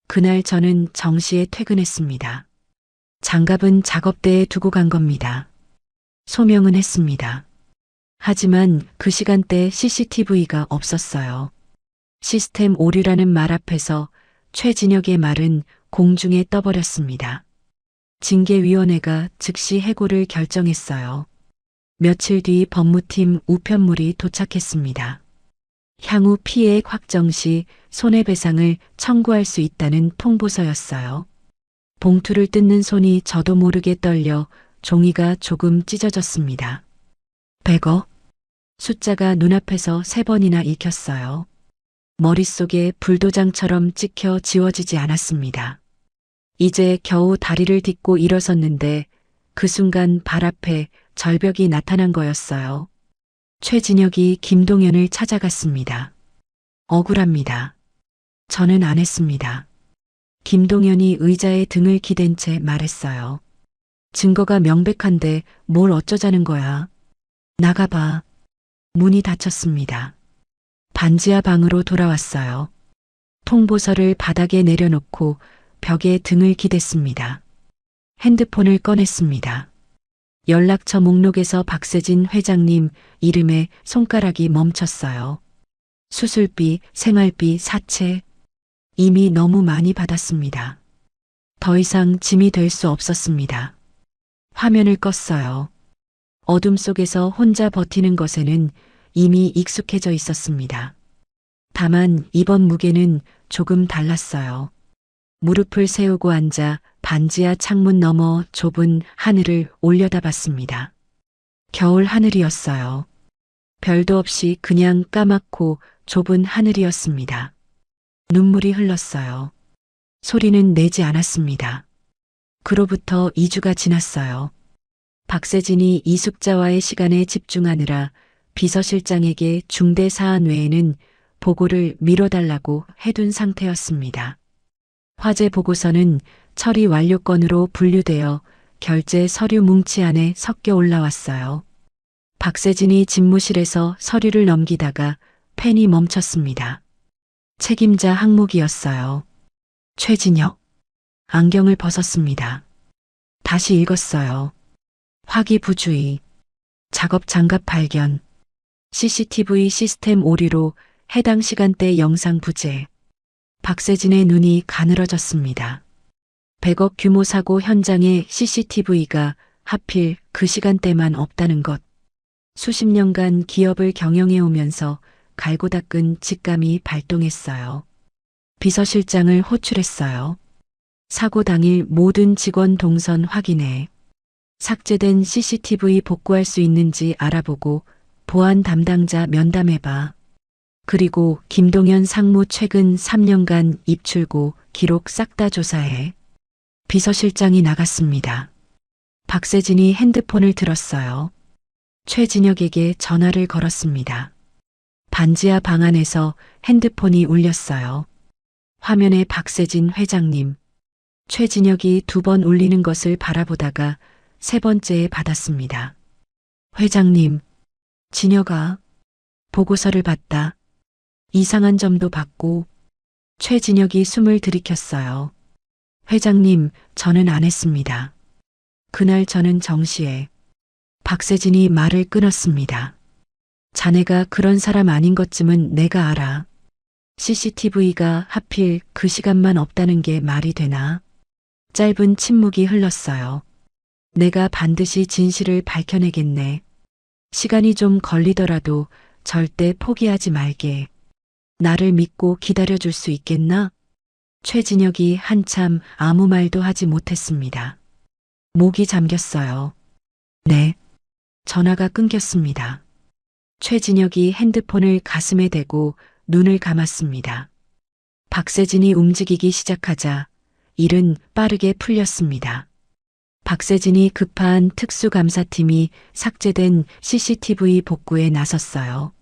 그날 저는 정시에 퇴근했습니다. 장갑은 작업대에 두고 간 겁니다. 소명은 했습니다. 하지만 그 시간대 CCTV가 없었어요. 시스템 오류라는 말 앞에서 최진혁의 말은 공중에 떠버렸습니다. 징계위원회가 즉시 해고를 결정했어요. 며칠 뒤 법무팀 우편물이 도착했습니다. 향후 피해액 확정 시 손해배상을 청구할 수 있다는 통보서였어요. 봉투를 뜯는 손이 저도 모르게 떨려 종이가 조금 찢어졌습니다. 100억. 숫자가 눈앞에서 3번이나 읽혔어요. 머릿속에 불도장처럼 찍혀 지워지지 않았습니다. 이제 겨우 다리를 딛고 일어섰는데 그 순간 발 앞에 절벽이 나타난 거였어요. 최진혁이 김동현을 찾아갔습니다. 억울합니다. 저는 안 했습니다. 김동현이 의자에 등을 기댄 채 말했어요. 증거가 명백한데 뭘 어쩌자는 거야. 나가봐. 문이 닫혔습니다. 반지하 방으로 돌아왔어요. 통보서를 바닥에 내려놓고 벽에 등을 기댔습니다. 핸드폰을 꺼냈습니다. 연락처 목록에서 박세진 회장님 이름에 손가락이 멈췄어요. 수술비, 생활비, 사채. 이미 너무 많이 받았습니다. 더 이상 짐이 될 수 없었습니다. 화면을 껐어요. 어둠 속에서 혼자 버티는 것에는 이미 익숙해져 있었습니다. 다만 이번 무게는 조금 달랐어요. 무릎을 세우고 앉아 반지하 창문 너머 좁은 하늘을 올려다봤습니다. 겨울 하늘이었어요. 별도 없이 그냥 까맣고 좁은 하늘이었습니다. 눈물이 흘렀어요. 소리는 내지 않았습니다. 그로부터 2주가 지났어요. 박세진이 이숙자와의 시간에 집중하느라 비서실장에게 중대 사안 외에는 보고를 미뤄달라고 해둔 상태였습니다. 화재 보고서는 처리 완료건으로 분류되어 결제 서류 뭉치 안에 섞여 올라왔어요. 박세진이 집무실에서 서류를 넘기다가 펜이 멈췄습니다. 책임자 항목이었어요. 최진혁. 안경을 벗었습니다. 다시 읽었어요. 화기부주의. 작업 장갑 발견. CCTV 시스템 오류로 해당 시간대 영상 부재. 박세진의 눈이 가늘어졌습니다. 100억 규모 사고 현장에 CCTV가 하필 그 시간대만 없다는 것. 수십 년간 기업을 경영해 오면서 갈고 닦은 직감이 발동했어요. 비서실장을 호출했어요. 사고 당일 모든 직원 동선 확인해. 삭제된 CCTV 복구할 수 있는지 알아보고 보안 담당자 면담해봐. 그리고 김동현 상무 최근 3년간 입출고 기록 싹 다 조사해. 비서실장이 나갔습니다. 박세진이 핸드폰을 들었어요. 최진혁에게 전화를 걸었습니다. 반지하 방 안에서 핸드폰이 울렸어요. 화면에 박세진 회장님. 최진혁이 2번 울리는 것을 바라보다가 3번째에 받았습니다. 회장님, 진혁아, 보고서를 봤다. 이상한 점도 봤고. 최진혁이 숨을 들이켰어요. 회장님, 저는 안 했습니다. 그날 저는 정시에 박세진이 말을 끊었습니다. 자네가 그런 사람 아닌 것쯤은 내가 알아. CCTV가 하필 그 시간만 없다는 게 말이 되나? 짧은 침묵이 흘렀어요. 내가 반드시 진실을 밝혀내겠네. 시간이 좀 걸리더라도 절대 포기하지 말게. 나를 믿고 기다려줄 수 있겠나? 최진혁이 한참 아무 말도 하지 못했습니다. 목이 잠겼어요. 네. 전화가 끊겼습니다. 최진혁이 핸드폰을 가슴에 대고 눈을 감았습니다. 박세진이 움직이기 시작하자 일은 빠르게 풀렸습니다. 박세진이 급한 특수감사팀이 삭제된 CCTV 복구에 나섰어요.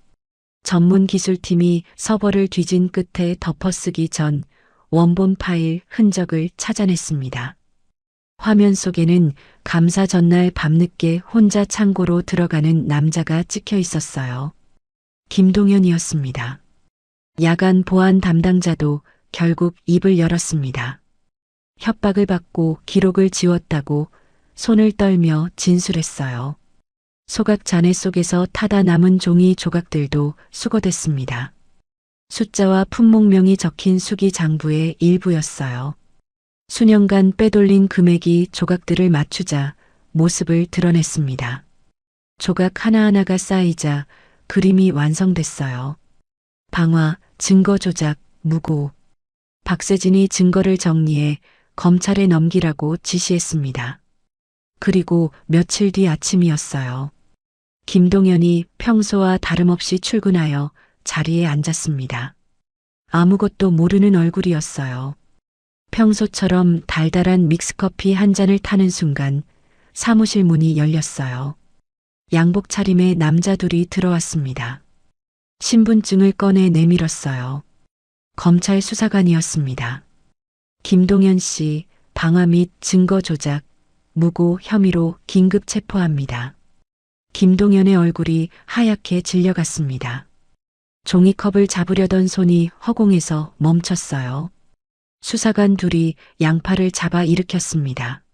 전문 기술팀이 서버를 뒤진 끝에 덮어쓰기 전 원본 파일 흔적을 찾아냈습니다. 화면 속에는 감사 전날 밤늦게 혼자 창고로 들어가는 남자가 찍혀 있었어요. 김동현이었습니다. 야간 보안 담당자도 결국 입을 열었습니다. 협박을 받고 기록을 지웠다고 손을 떨며 진술했어요. 소각 잔해 속에서 타다 남은 종이 조각들도 수거됐습니다. 숫자와 품목명이 적힌 수기 장부의 일부였어요. 수년간 빼돌린 금액이 조각들을 맞추자 모습을 드러냈습니다. 조각 하나하나가 쌓이자 그림이 완성됐어요. 방화, 증거 조작, 무고. 박세진이 증거를 정리해 검찰에 넘기라고 지시했습니다. 그리고 며칠 뒤 아침이었어요. 김동현이 평소와 다름없이 출근하여 자리에 앉았습니다. 아무것도 모르는 얼굴이었어요. 평소처럼 달달한 믹스커피 한 잔을 타는 순간 사무실 문이 열렸어요. 양복 차림의 남자 둘이 들어왔습니다. 신분증을 꺼내 내밀었어요. 검찰 수사관이었습니다. 김동현 씨, 방화 및 증거 조작, 무고 혐의로 긴급 체포합니다. 김동현의 얼굴이 하얗게 질려갔습니다. 종이컵을 잡으려던 손이 허공에서 멈췄어요. 수사관 둘이 양팔을 잡아 일으켰습니다.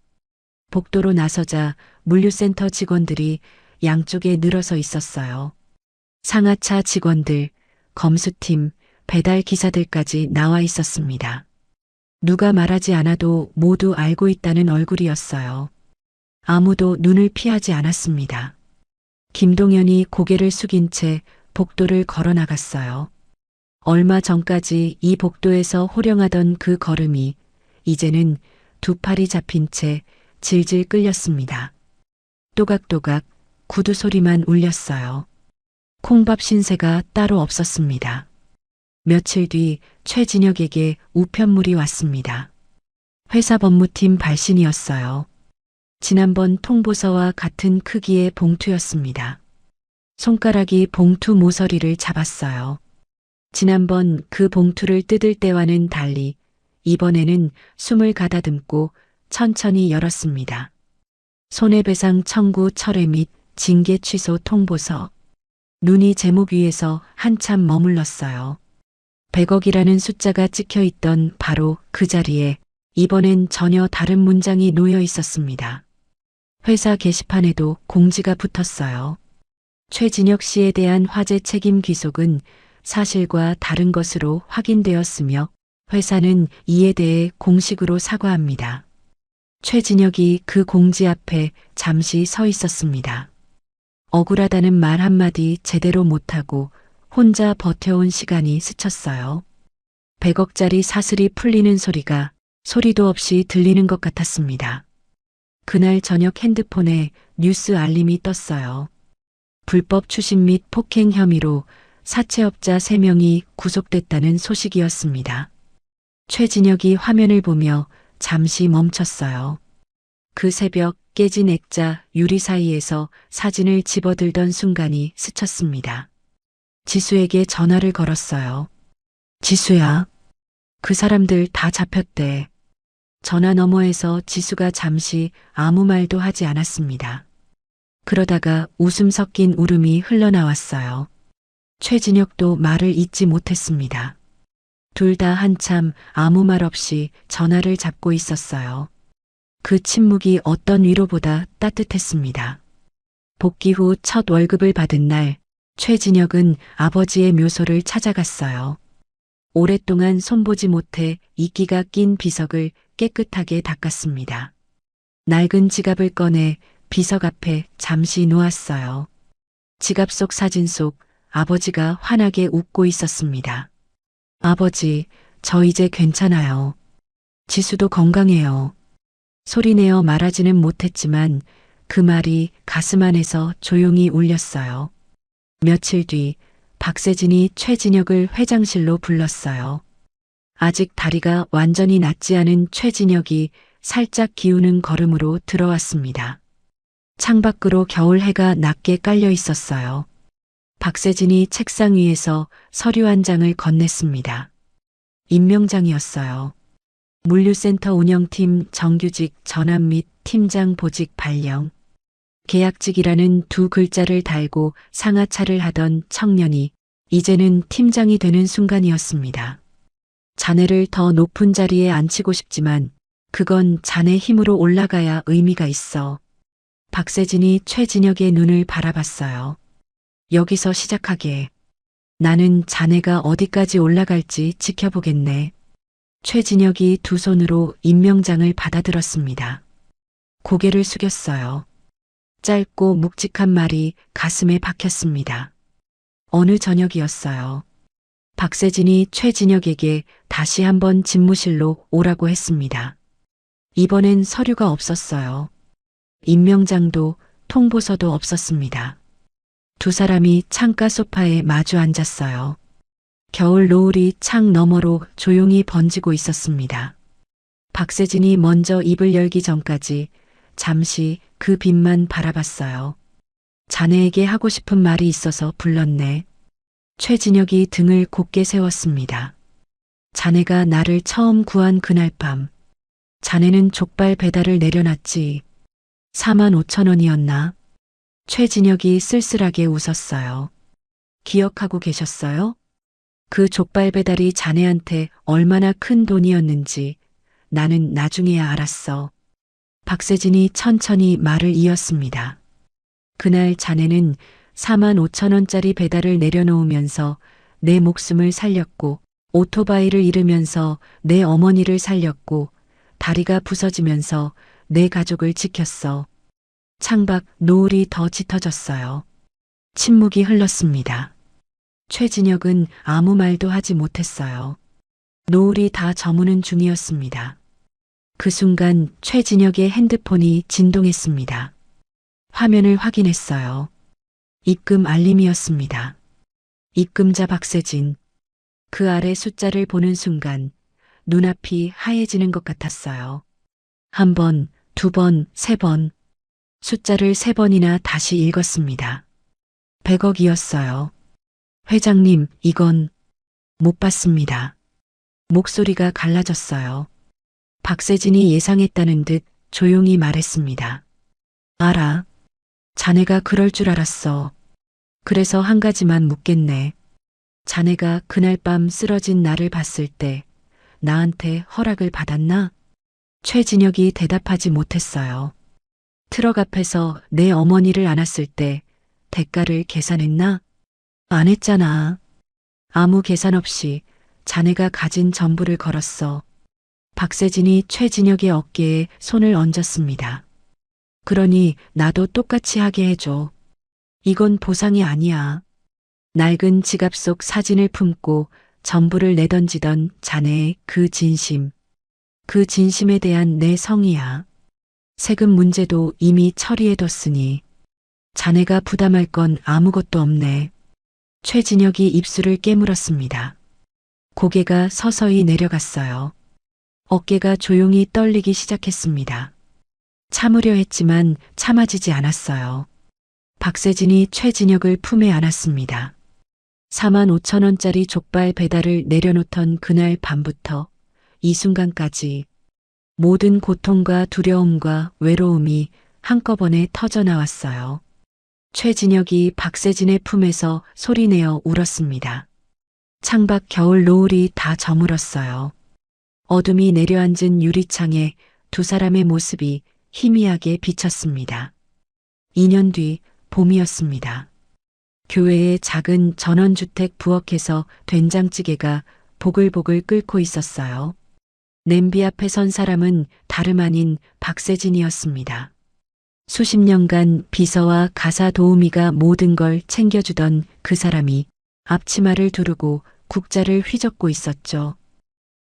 복도로 나서자 물류센터 직원들이 양쪽에 늘어서 있었어요. 상하차 직원들, 검수팀, 배달 기사들까지 나와 있었습니다. 누가 말하지 않아도 모두 알고 있다는 얼굴이었어요. 아무도 눈을 피하지 않았습니다. 김동현이 고개를 숙인 채 복도를 걸어 나갔어요. 얼마 전까지 이 복도에서 호령하던 그 걸음이 이제는 두 팔이 잡힌 채 질질 끌렸습니다. 또각또각 구두 소리만 울렸어요. 콩밥 신세가 따로 없었습니다. 며칠 뒤 최진혁에게 우편물이 왔습니다. 회사 법무팀 발신이었어요. 지난번 통보서와 같은 크기의 봉투였습니다. 손가락이 봉투 모서리를 잡았어요. 지난번 그 봉투를 뜯을 때와는 달리 이번에는 숨을 가다듬고 천천히 열었습니다. 손해배상 청구 철회 및 징계 취소 통보서. 눈이 제목 위에서 한참 머물렀어요. 100억이라는 숫자가 찍혀 있던 바로 그 자리에 이번엔 전혀 다른 문장이 놓여 있었습니다. 회사 게시판에도 공지가 붙었어요. 최진혁 씨에 대한 화재 책임 귀속은 사실과 다른 것으로 확인되었으며 회사는 이에 대해 공식으로 사과합니다. 최진혁이 그 공지 앞에 잠시 서 있었습니다. 억울하다는 말 한마디 제대로 못하고 혼자 버텨온 시간이 스쳤어요. 100억짜리 사슬이 풀리는 소리가 소리도 없이 들리는 것 같았습니다. 그날 저녁 핸드폰에 뉴스 알림이 떴어요. 불법 추심 및 폭행 혐의로 사채업자 3명이 구속됐다는 소식이었습니다. 최진혁이 화면을 보며 잠시 멈췄어요. 그 새벽 깨진 액자 유리 사이에서 사진을 집어들던 순간이 스쳤습니다. 지수에게 전화를 걸었어요. 지수야, 그 사람들 다 잡혔대. 전화 너머에서 지수가 잠시 아무 말도 하지 않았습니다. 그러다가 웃음 섞인 울음이 흘러나왔어요. 최진혁도 말을 잇지 못했습니다. 둘 다 한참 아무 말 없이 전화를 잡고 있었어요. 그 침묵이 어떤 위로보다 따뜻했습니다. 복귀 후 첫 월급을 받은 날, 최진혁은 아버지의 묘소를 찾아갔어요. 오랫동안 손보지 못해 이끼가 낀 비석을 깨끗하게 닦았습니다. 낡은 지갑을 꺼내 비석 앞에 잠시 놓았어요. 지갑 속 사진 속 아버지가 환하게 웃고 있었습니다. 아버지, 저 이제 괜찮아요. 지수도 건강해요. 소리내어 말하지는 못했지만 그 말이 가슴 안에서 조용히 울렸어요. 며칠 뒤 박세진이 최진혁을 회장실로 불렀어요. 아직 다리가 완전히 낫지 않은 최진혁이 살짝 기우는 걸음으로 들어왔습니다. 창밖으로 겨울 해가 낮게 깔려 있었어요. 박세진이 책상 위에서 서류 한 장을 건넸습니다. 임명장이었어요. 물류센터 운영팀 정규직 전환 및 팀장 보직 발령. 계약직이라는 두 글자를 달고 상하차를 하던 청년이 이제는 팀장이 되는 순간이었습니다. 자네를 더 높은 자리에 앉히고 싶지만 그건 자네 힘으로 올라가야 의미가 있어. 박세진이 최진혁의 눈을 바라봤어요. 여기서 시작하게. 나는 자네가 어디까지 올라갈지 지켜보겠네. 최진혁이 두 손으로 임명장을 받아들었습니다. 고개를 숙였어요. 짧고 묵직한 말이 가슴에 박혔습니다. 어느 저녁이었어요. 박세진이 최진혁에게 다시 한번 집무실로 오라고 했습니다. 이번엔 서류가 없었어요. 임명장도 통보서도 없었습니다. 두 사람이 창가 소파에 마주 앉았어요. 겨울 노을이 창 너머로 조용히 번지고 있었습니다. 박세진이 먼저 입을 열기 전까지 잠시 그 빛만 바라봤어요. 자네에게 하고 싶은 말이 있어서 불렀네. 최진혁이 등을 곧게 세웠습니다. 자네가 나를 처음 구한 그날 밤, 자네는 족발 배달을 내려놨지. 45,000원이었나? 최진혁이 쓸쓸하게 웃었어요. 기억하고 계셨어요? 그 족발 배달이 자네한테 얼마나 큰 돈이었는지 나는 나중에야 알았어. 박세진이 천천히 말을 이었습니다. 그날 자네는 45,000원짜리 배달을 내려놓으면서 내 목숨을 살렸고 오토바이를 잃으면서 내 어머니를 살렸고 다리가 부서지면서 내 가족을 지켰어. 창밖 노을이 더 짙어졌어요. 침묵이 흘렀습니다. 최진혁은 아무 말도 하지 못했어요. 노을이 다 저무는 중이었습니다. 그 순간 최진혁의 핸드폰이 진동했습니다. 화면을 확인했어요. 입금 알림이었습니다. 입금자 박세진. 그 아래 숫자를 보는 순간 눈앞이 하얘지는 것 같았어요. 한 번, 두 번, 세 번. 숫자를 세 번이나 다시 읽었습니다. 100억이었어요. 회장님, 이건 못 받습니다. 목소리가 갈라졌어요. 박세진이 예상했다는 듯 조용히 말했습니다. 알아. 자네가 그럴 줄 알았어. 그래서 한 가지만 묻겠네. 자네가 그날 밤 쓰러진 나를 봤을 때 나한테 허락을 받았나? 최진혁이 대답하지 못했어요. 트럭 앞에서 내 어머니를 안았을 때 대가를 계산했나? 안 했잖아. 아무 계산 없이 자네가 가진 전부를 걸었어. 박세진이 최진혁의 어깨에 손을 얹었습니다. 그러니 나도 똑같이 하게 해줘. 이건 보상이 아니야. 낡은 지갑 속 사진을 품고 전부를 내던지던 자네의 그 진심. 그 진심에 대한 내 성의야. 세금 문제도 이미 처리해뒀으니 자네가 부담할 건 아무것도 없네. 최진혁이 입술을 깨물었습니다. 고개가 서서히 내려갔어요. 어깨가 조용히 떨리기 시작했습니다. 참으려 했지만 참아지지 않았어요. 박세진이 최진혁을 품에 안았습니다. 45,000원짜리 족발 배달을 내려놓던 그날 밤부터 이 순간까지 모든 고통과 두려움과 외로움이 한꺼번에 터져나왔어요. 최진혁이 박세진의 품에서 소리내어 울었습니다. 창밖 겨울 노을이 다 저물었어요. 어둠이 내려앉은 유리창에 두 사람의 모습이 희미하게 비쳤습니다. 2년 뒤 봄이었습니다. 교회의 작은 전원주택 부엌에서 된장찌개가 보글보글 끓고 있었어요. 냄비 앞에 선 사람은 다름 아닌 박세진이었습니다. 수십 년간 비서와 가사 도우미가 모든 걸 챙겨주던 그 사람이 앞치마를 두르고 국자를 휘젓고 있었죠.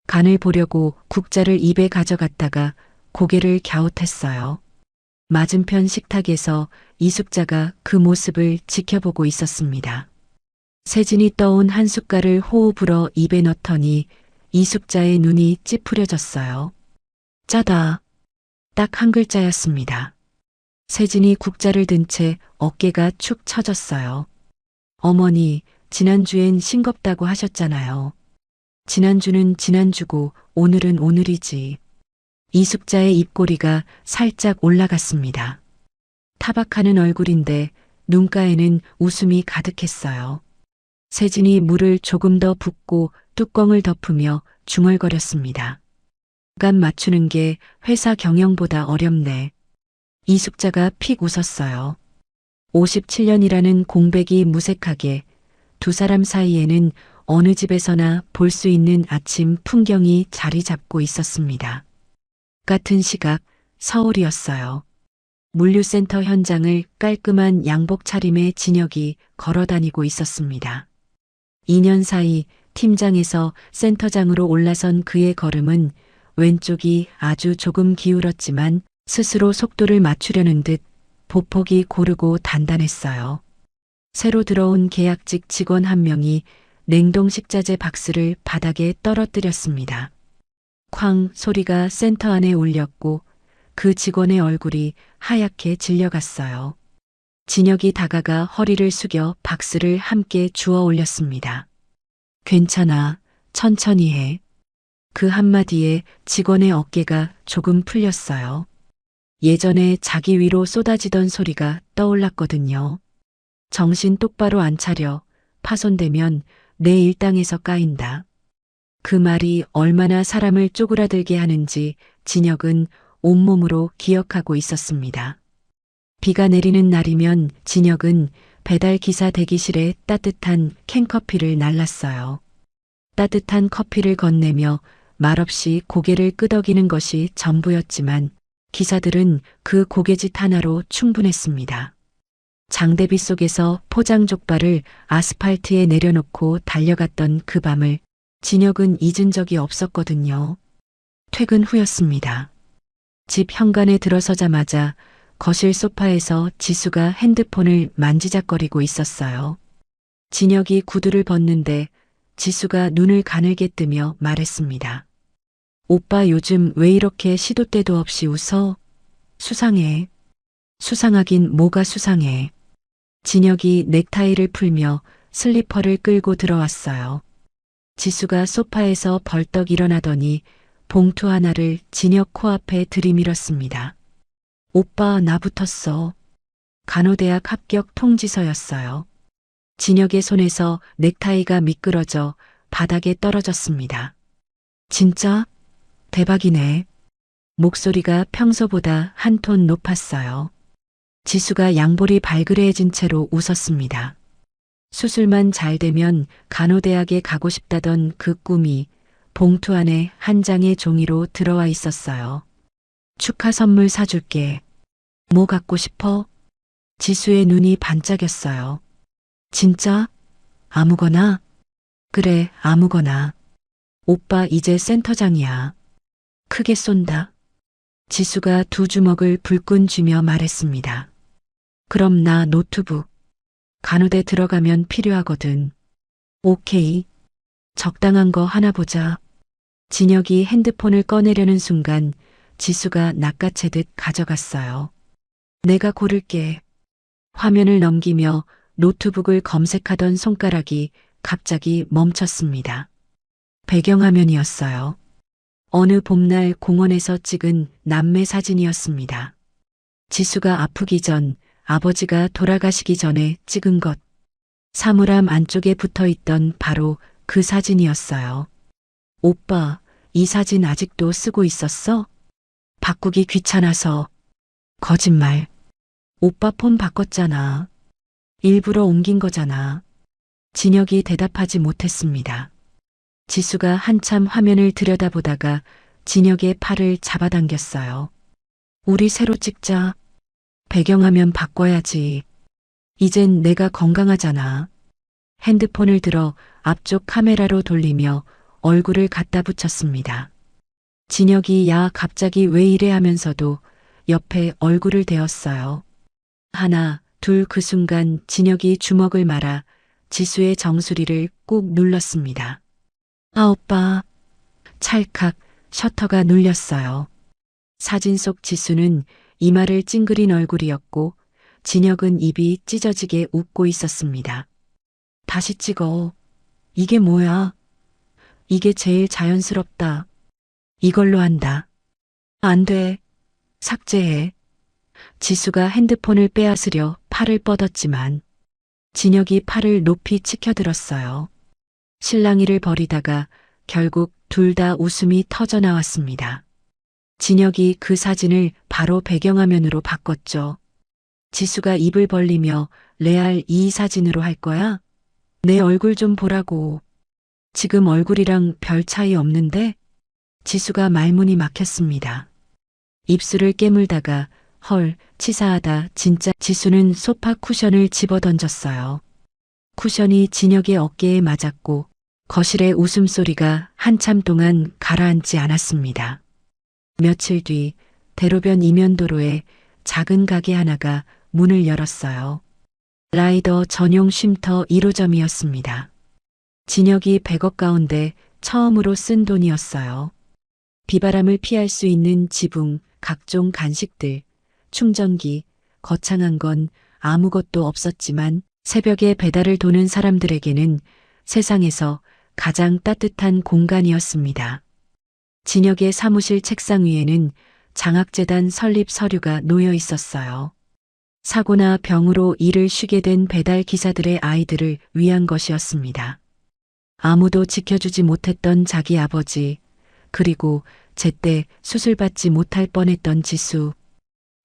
간을 보려고 국자를 입에 가져갔다가 고개를 갸웃했어요. 맞은편 식탁에서 이숙자가 그 모습을 지켜보고 있었습니다. 세진이 떠온 한 숟갈을 호호 불어 입에 넣더니 이숙자의 눈이 찌푸려졌어요. 짜다. 딱 한 글자였습니다. 세진이 국자를 든 채 어깨가 축 처졌어요. 어머니, 지난주엔 싱겁다고 하셨잖아요. 지난주는 지난주고 오늘은 오늘이지. 이숙자의 입꼬리가 살짝 올라갔습니다. 타박하는 얼굴인데 눈가에는 웃음이 가득했어요. 세진이 물을 조금 더 붓고 뚜껑을 덮으며 중얼거렸습니다. 간 맞추는 게 회사 경영보다 어렵네. 이숙자가 픽 웃었어요. 57년이라는 공백이 무색하게 두 사람 사이에는 어느 집에서나 볼 수 있는 아침 풍경이 자리 잡고 있었습니다. 같은 시각 서울이었어요. 물류센터 현장을 깔끔한 양복 차림의 진혁이 걸어다니고 있었습니다. 2년 사이 팀장에서 센터장으로 올라선 그의 걸음은 왼쪽이 아주 조금 기울었지만 스스로 속도를 맞추려는 듯 보폭이 고르고 단단했어요. 새로 들어온 계약직 직원 한 명이 냉동 식자재 박스를 바닥에 떨어뜨렸습니다. 쾅 소리가 센터 안에 울렸고 그 직원의 얼굴이 하얗게 질려갔어요. 진혁이 다가가 허리를 숙여 박스를 함께 주워 올렸습니다. 괜찮아, 천천히 해. 그 한마디에 직원의 어깨가 조금 풀렸어요. 예전에 자기 위로 쏟아지던 소리가 떠올랐거든요. 정신 똑바로 안 차려 파손되면 내 일당에서 까인다. 그 말이 얼마나 사람을 쪼그라들게 하는지 진혁은 온몸으로 기억하고 있었습니다. 비가 내리는 날이면 진혁은 배달 기사 대기실에 따뜻한 캔커피를 날랐어요. 따뜻한 커피를 건네며 말없이 고개를 끄덕이는 것이 전부였지만 기사들은 그 고개짓 하나로 충분했습니다. 장대비 속에서 포장족발을 아스팔트에 내려놓고 달려갔던 그 밤을 진혁은 잊은 적이 없었거든요. 퇴근 후였습니다. 집 현관에 들어서자마자 거실 소파에서 지수가 핸드폰을 만지작거리고 있었어요. 진혁이 구두를 벗는데 지수가 눈을 가늘게 뜨며 말했습니다. 오빠 요즘 왜 이렇게 시도 때도 없이 웃어? 수상해. 수상하긴 뭐가 수상해. 진혁이 넥타이를 풀며 슬리퍼를 끌고 들어왔어요. 지수가 소파에서 벌떡 일어나더니 봉투 하나를 진혁 코앞에 들이밀었습니다. 오빠 나 붙었어. 간호대학 합격 통지서였어요. 진혁의 손에서 넥타이가 미끄러져 바닥에 떨어졌습니다. 진짜? 대박이네. 목소리가 평소보다 한 톤 높았어요. 지수가 양볼이 발그레해진 채로 웃었습니다. 수술만 잘 되면 간호대학에 가고 싶다던 그 꿈이 봉투 안에 한 장의 종이로 들어와 있었어요. 축하 선물 사줄게. 뭐 갖고 싶어? 지수의 눈이 반짝였어요. 진짜? 아무거나? 그래, 아무거나. 오빠 이제 센터장이야. 크게 쏜다. 지수가 두 주먹을 불끈 쥐며 말했습니다. 그럼 나 노트북. 간호대 들어가면 필요하거든. 오케이. 적당한 거 하나 보자. 진혁이 핸드폰을 꺼내려는 순간 지수가 낚아채듯 가져갔어요. 내가 고를게. 화면을 넘기며 노트북을 검색하던 손가락이 갑자기 멈췄습니다. 배경화면이었어요. 어느 봄날 공원에서 찍은 남매 사진이었습니다. 지수가 아프기 전, 아버지가 돌아가시기 전에 찍은 것. 사물함 안쪽에 붙어 있던 바로 그 사진이었어요. 오빠, 이 사진 아직도 쓰고 있었어? 바꾸기 귀찮아서. 거짓말. 오빠 폰 바꿨잖아. 일부러 옮긴 거잖아. 진혁이 대답하지 못했습니다. 지수가 한참 화면을 들여다보다가 진혁의 팔을 잡아당겼어요. 우리 새로 찍자. 배경화면 바꿔야지. 이젠 내가 건강하잖아. 핸드폰을 들어 앞쪽 카메라로 돌리며 얼굴을 갖다 붙였습니다. 진혁이 야 갑자기 왜 이래 하면서도 옆에 얼굴을 대었어요. 하나, 둘 그 순간 진혁이 주먹을 말아 지수의 정수리를 꾹 눌렀습니다. 아 오빠. 찰칵 셔터가 눌렸어요. 사진 속 지수는 이마를 찡그린 얼굴이었고 진혁은 입이 찢어지게 웃고 있었습니다. 다시 찍어. 이게 뭐야? 이게 제일 자연스럽다. 이걸로 한다. 안 돼. 삭제해. 지수가 핸드폰을 빼앗으려 팔을 뻗었지만 진혁이 팔을 높이 치켜들었어요. 실랑이를 벌이다가 결국 둘 다 웃음이 터져 나왔습니다. 진혁이 그 사진을 바로 배경화면으로 바꿨죠. 지수가 입을 벌리며 레알 이 사진으로 할 거야? 내 얼굴 좀 보라고. 지금 얼굴이랑 별 차이 없는데? 지수가 말문이 막혔습니다. 입술을 깨물다가 헐, 치사하다 진짜. 지수는 소파 쿠션을 집어 던졌어요. 쿠션이 진혁의 어깨에 맞았고 거실의 웃음소리가 한참 동안 가라앉지 않았습니다. 며칠 뒤 대로변 이면도로에 작은 가게 하나가 문을 열었어요. 라이더 전용 쉼터 1호점이었습니다. 진혁이 100억 가운데 처음으로 쓴 돈이었어요. 비바람을 피할 수 있는 지붕, 각종 간식들, 충전기, 거창한 건 아무것도 없었지만 새벽에 배달을 도는 사람들에게는 세상에서 가장 따뜻한 공간이었습니다. 진혁의 사무실 책상 위에는 장학재단 설립 서류가 놓여 있었어요. 사고나 병으로 일을 쉬게 된 배달 기사들의 아이들을 위한 것이었습니다. 아무도 지켜주지 못했던 자기 아버지, 그리고 제때 수술받지 못할 뻔했던 지수.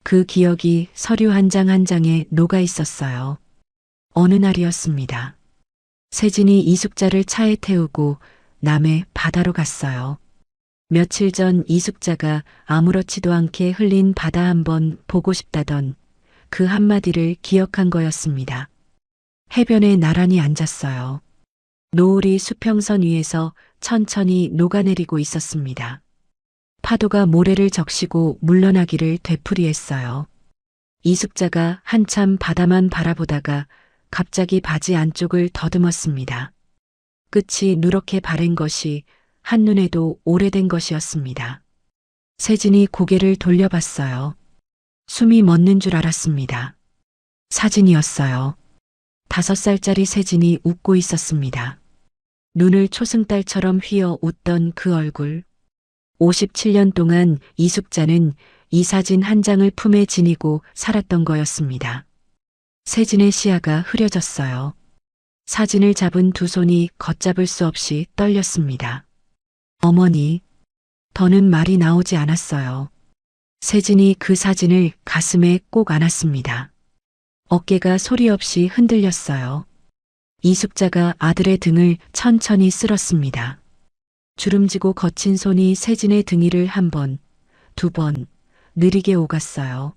그 기억이 서류 한 장 한 장에 녹아 있었어요. 어느 날이었습니다. 세진이 이숙자를 차에 태우고 남해 바다로 갔어요. 며칠 전 이숙자가 아무렇지도 않게 흘린 바다 한번 보고 싶다던 그 한마디를 기억한 거였습니다. 해변에 나란히 앉았어요. 노을이 수평선 위에서 천천히 녹아내리고 있었습니다. 파도가 모래를 적시고 물러나기를 되풀이했어요. 이숙자가 한참 바다만 바라보다가 갑자기 바지 안쪽을 더듬었습니다. 끝이 누렇게 바랜 것이 한눈에도 오래된 것이었습니다. 세진이 고개를 돌려봤어요. 숨이 멎는 줄 알았습니다. 사진이었어요. 5살짜리 세진이 웃고 있었습니다. 눈을 초승달처럼 휘어 웃던 그 얼굴. 57년 동안 이숙자는 이 사진 한 장을 품에 지니고 살았던 거였습니다. 세진의 시야가 흐려졌어요. 사진을 잡은 두 손이 걷잡을 수 없이 떨렸습니다. 어머니, 더는 말이 나오지 않았어요. 세진이 그 사진을 가슴에 꼭 안았습니다. 어깨가 소리 없이 흔들렸어요. 이숙자가 아들의 등을 천천히 쓸었습니다. 주름지고 거친 손이 세진의 등위를 한 번, 두 번, 느리게 오갔어요.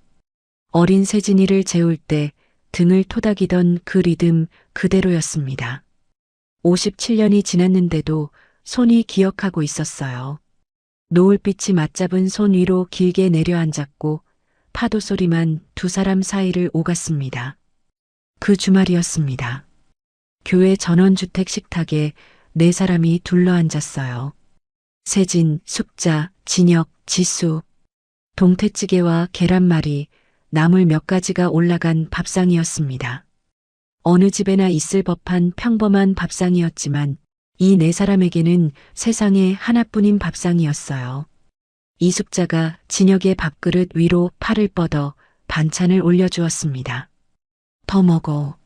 어린 세진이를 재울 때 등을 토닥이던 그 리듬 그대로였습니다. 57년이 지났는데도 손이 기억하고 있었어요. 노을빛이 맞잡은 손 위로 길게 내려앉았고 파도 소리만 두 사람 사이를 오갔습니다. 그 주말이었습니다. 교회 전원주택 식탁에 4사람이 둘러앉았어요. 세진, 숙자, 진혁, 지수. 동태찌개와 계란말이, 나물 몇 가지가 올라간 밥상이었습니다. 어느 집에나 있을 법한 평범한 밥상이었지만 이 4사람에게는 세상에 하나뿐인 밥상이었어요. 이숙자가 진혁의 밥그릇 위로 팔을 뻗어 반찬을 올려주었습니다. 더 먹어.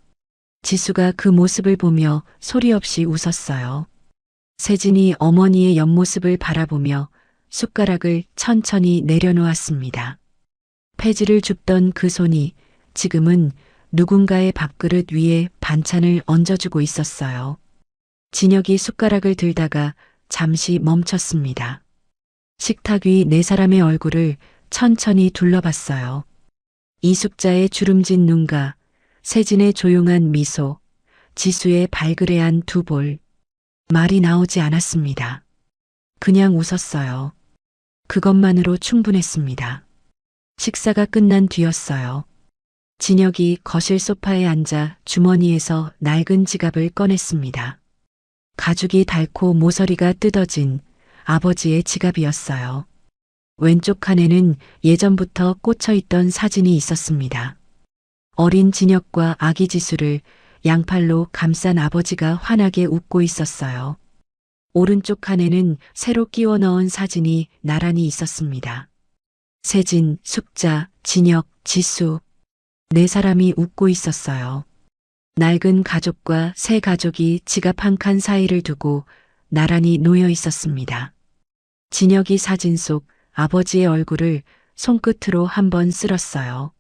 지수가 그 모습을 보며 소리 없이 웃었어요. 세진이 어머니의 옆모습을 바라보며 숟가락을 천천히 내려놓았습니다. 폐지를 줍던 그 손이 지금은 누군가의 밥그릇 위에 반찬을 얹어주고 있었어요. 진혁이 숟가락을 들다가 잠시 멈췄습니다. 식탁 위 네 사람의 얼굴을 천천히 둘러봤어요. 이숙자의 주름진 눈가, 세진의 조용한 미소, 지수의 발그레한 두 볼. 말이 나오지 않았습니다. 그냥 웃었어요. 그것만으로 충분했습니다. 식사가 끝난 뒤였어요. 진혁이 거실 소파에 앉아 주머니에서 낡은 지갑을 꺼냈습니다. 가죽이 닳고 모서리가 뜯어진 아버지의 지갑이었어요. 왼쪽 칸에는 예전부터 꽂혀있던 사진이 있었습니다. 어린 진혁과 아기 지수를 양팔로 감싼 아버지가 환하게 웃고 있었어요. 오른쪽 칸에는 새로 끼워 넣은 사진이 나란히 있었습니다. 세진, 숙자, 진혁, 지수. 네 사람이 웃고 있었어요. 낡은 가족과 새 가족이 지갑 한 칸 사이를 두고 나란히 놓여 있었습니다. 진혁이 사진 속 아버지의 얼굴을 손끝으로 한번 쓸었어요.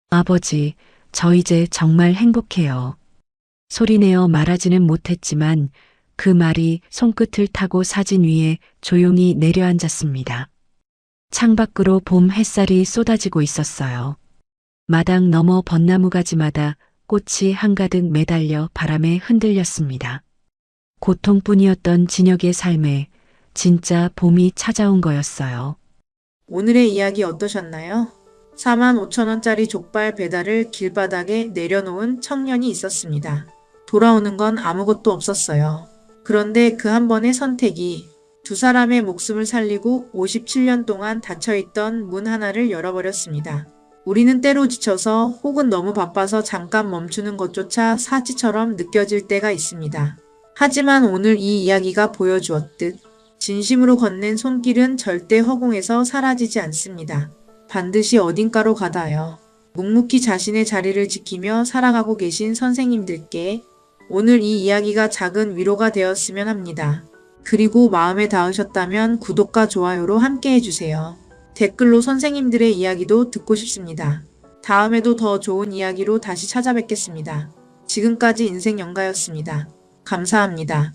아버지, 저 이제 정말 행복해요. 소리내어 말하지는 못했지만 그 말이 손끝을 타고 사진 위에 조용히 내려앉았습니다. 창밖으로 봄 햇살이 쏟아지고 있었어요. 마당 너머 벚나무 가지마다 꽃이 한가득 매달려 바람에 흔들렸습니다. 고통뿐이었던 진혁의 삶에 진짜 봄이 찾아온 거였어요. 오늘의 이야기 어떠셨나요? 45,000원짜리 족발 배달을 길바닥에 내려놓은 청년이 있었습니다. 돌아오는 건 아무것도 없었어요. 그런데 그 한 번의 선택이 두 사람의 목숨을 살리고 57년 동안 닫혀있던 문 하나를 열어버렸습니다. 우리는 때로 지쳐서 혹은 너무 바빠서 잠깐 멈추는 것조차 사치처럼 느껴질 때가 있습니다. 하지만 오늘 이 이야기가 보여주었듯 진심으로 건넨 손길은 절대 허공에서 사라지지 않습니다. 반드시 어딘가로 가닿아요. 묵묵히 자신의 자리를 지키며 살아가고 계신 선생님들께 오늘 이 이야기가 작은 위로가 되었으면 합니다. 그리고 마음에 닿으셨다면 구독과 좋아요로 함께 해주세요. 댓글로 선생님들의 이야기도 듣고 싶습니다. 다음에도 더 좋은 이야기로 다시 찾아뵙겠습니다. 지금까지 인생연가였습니다. 감사합니다.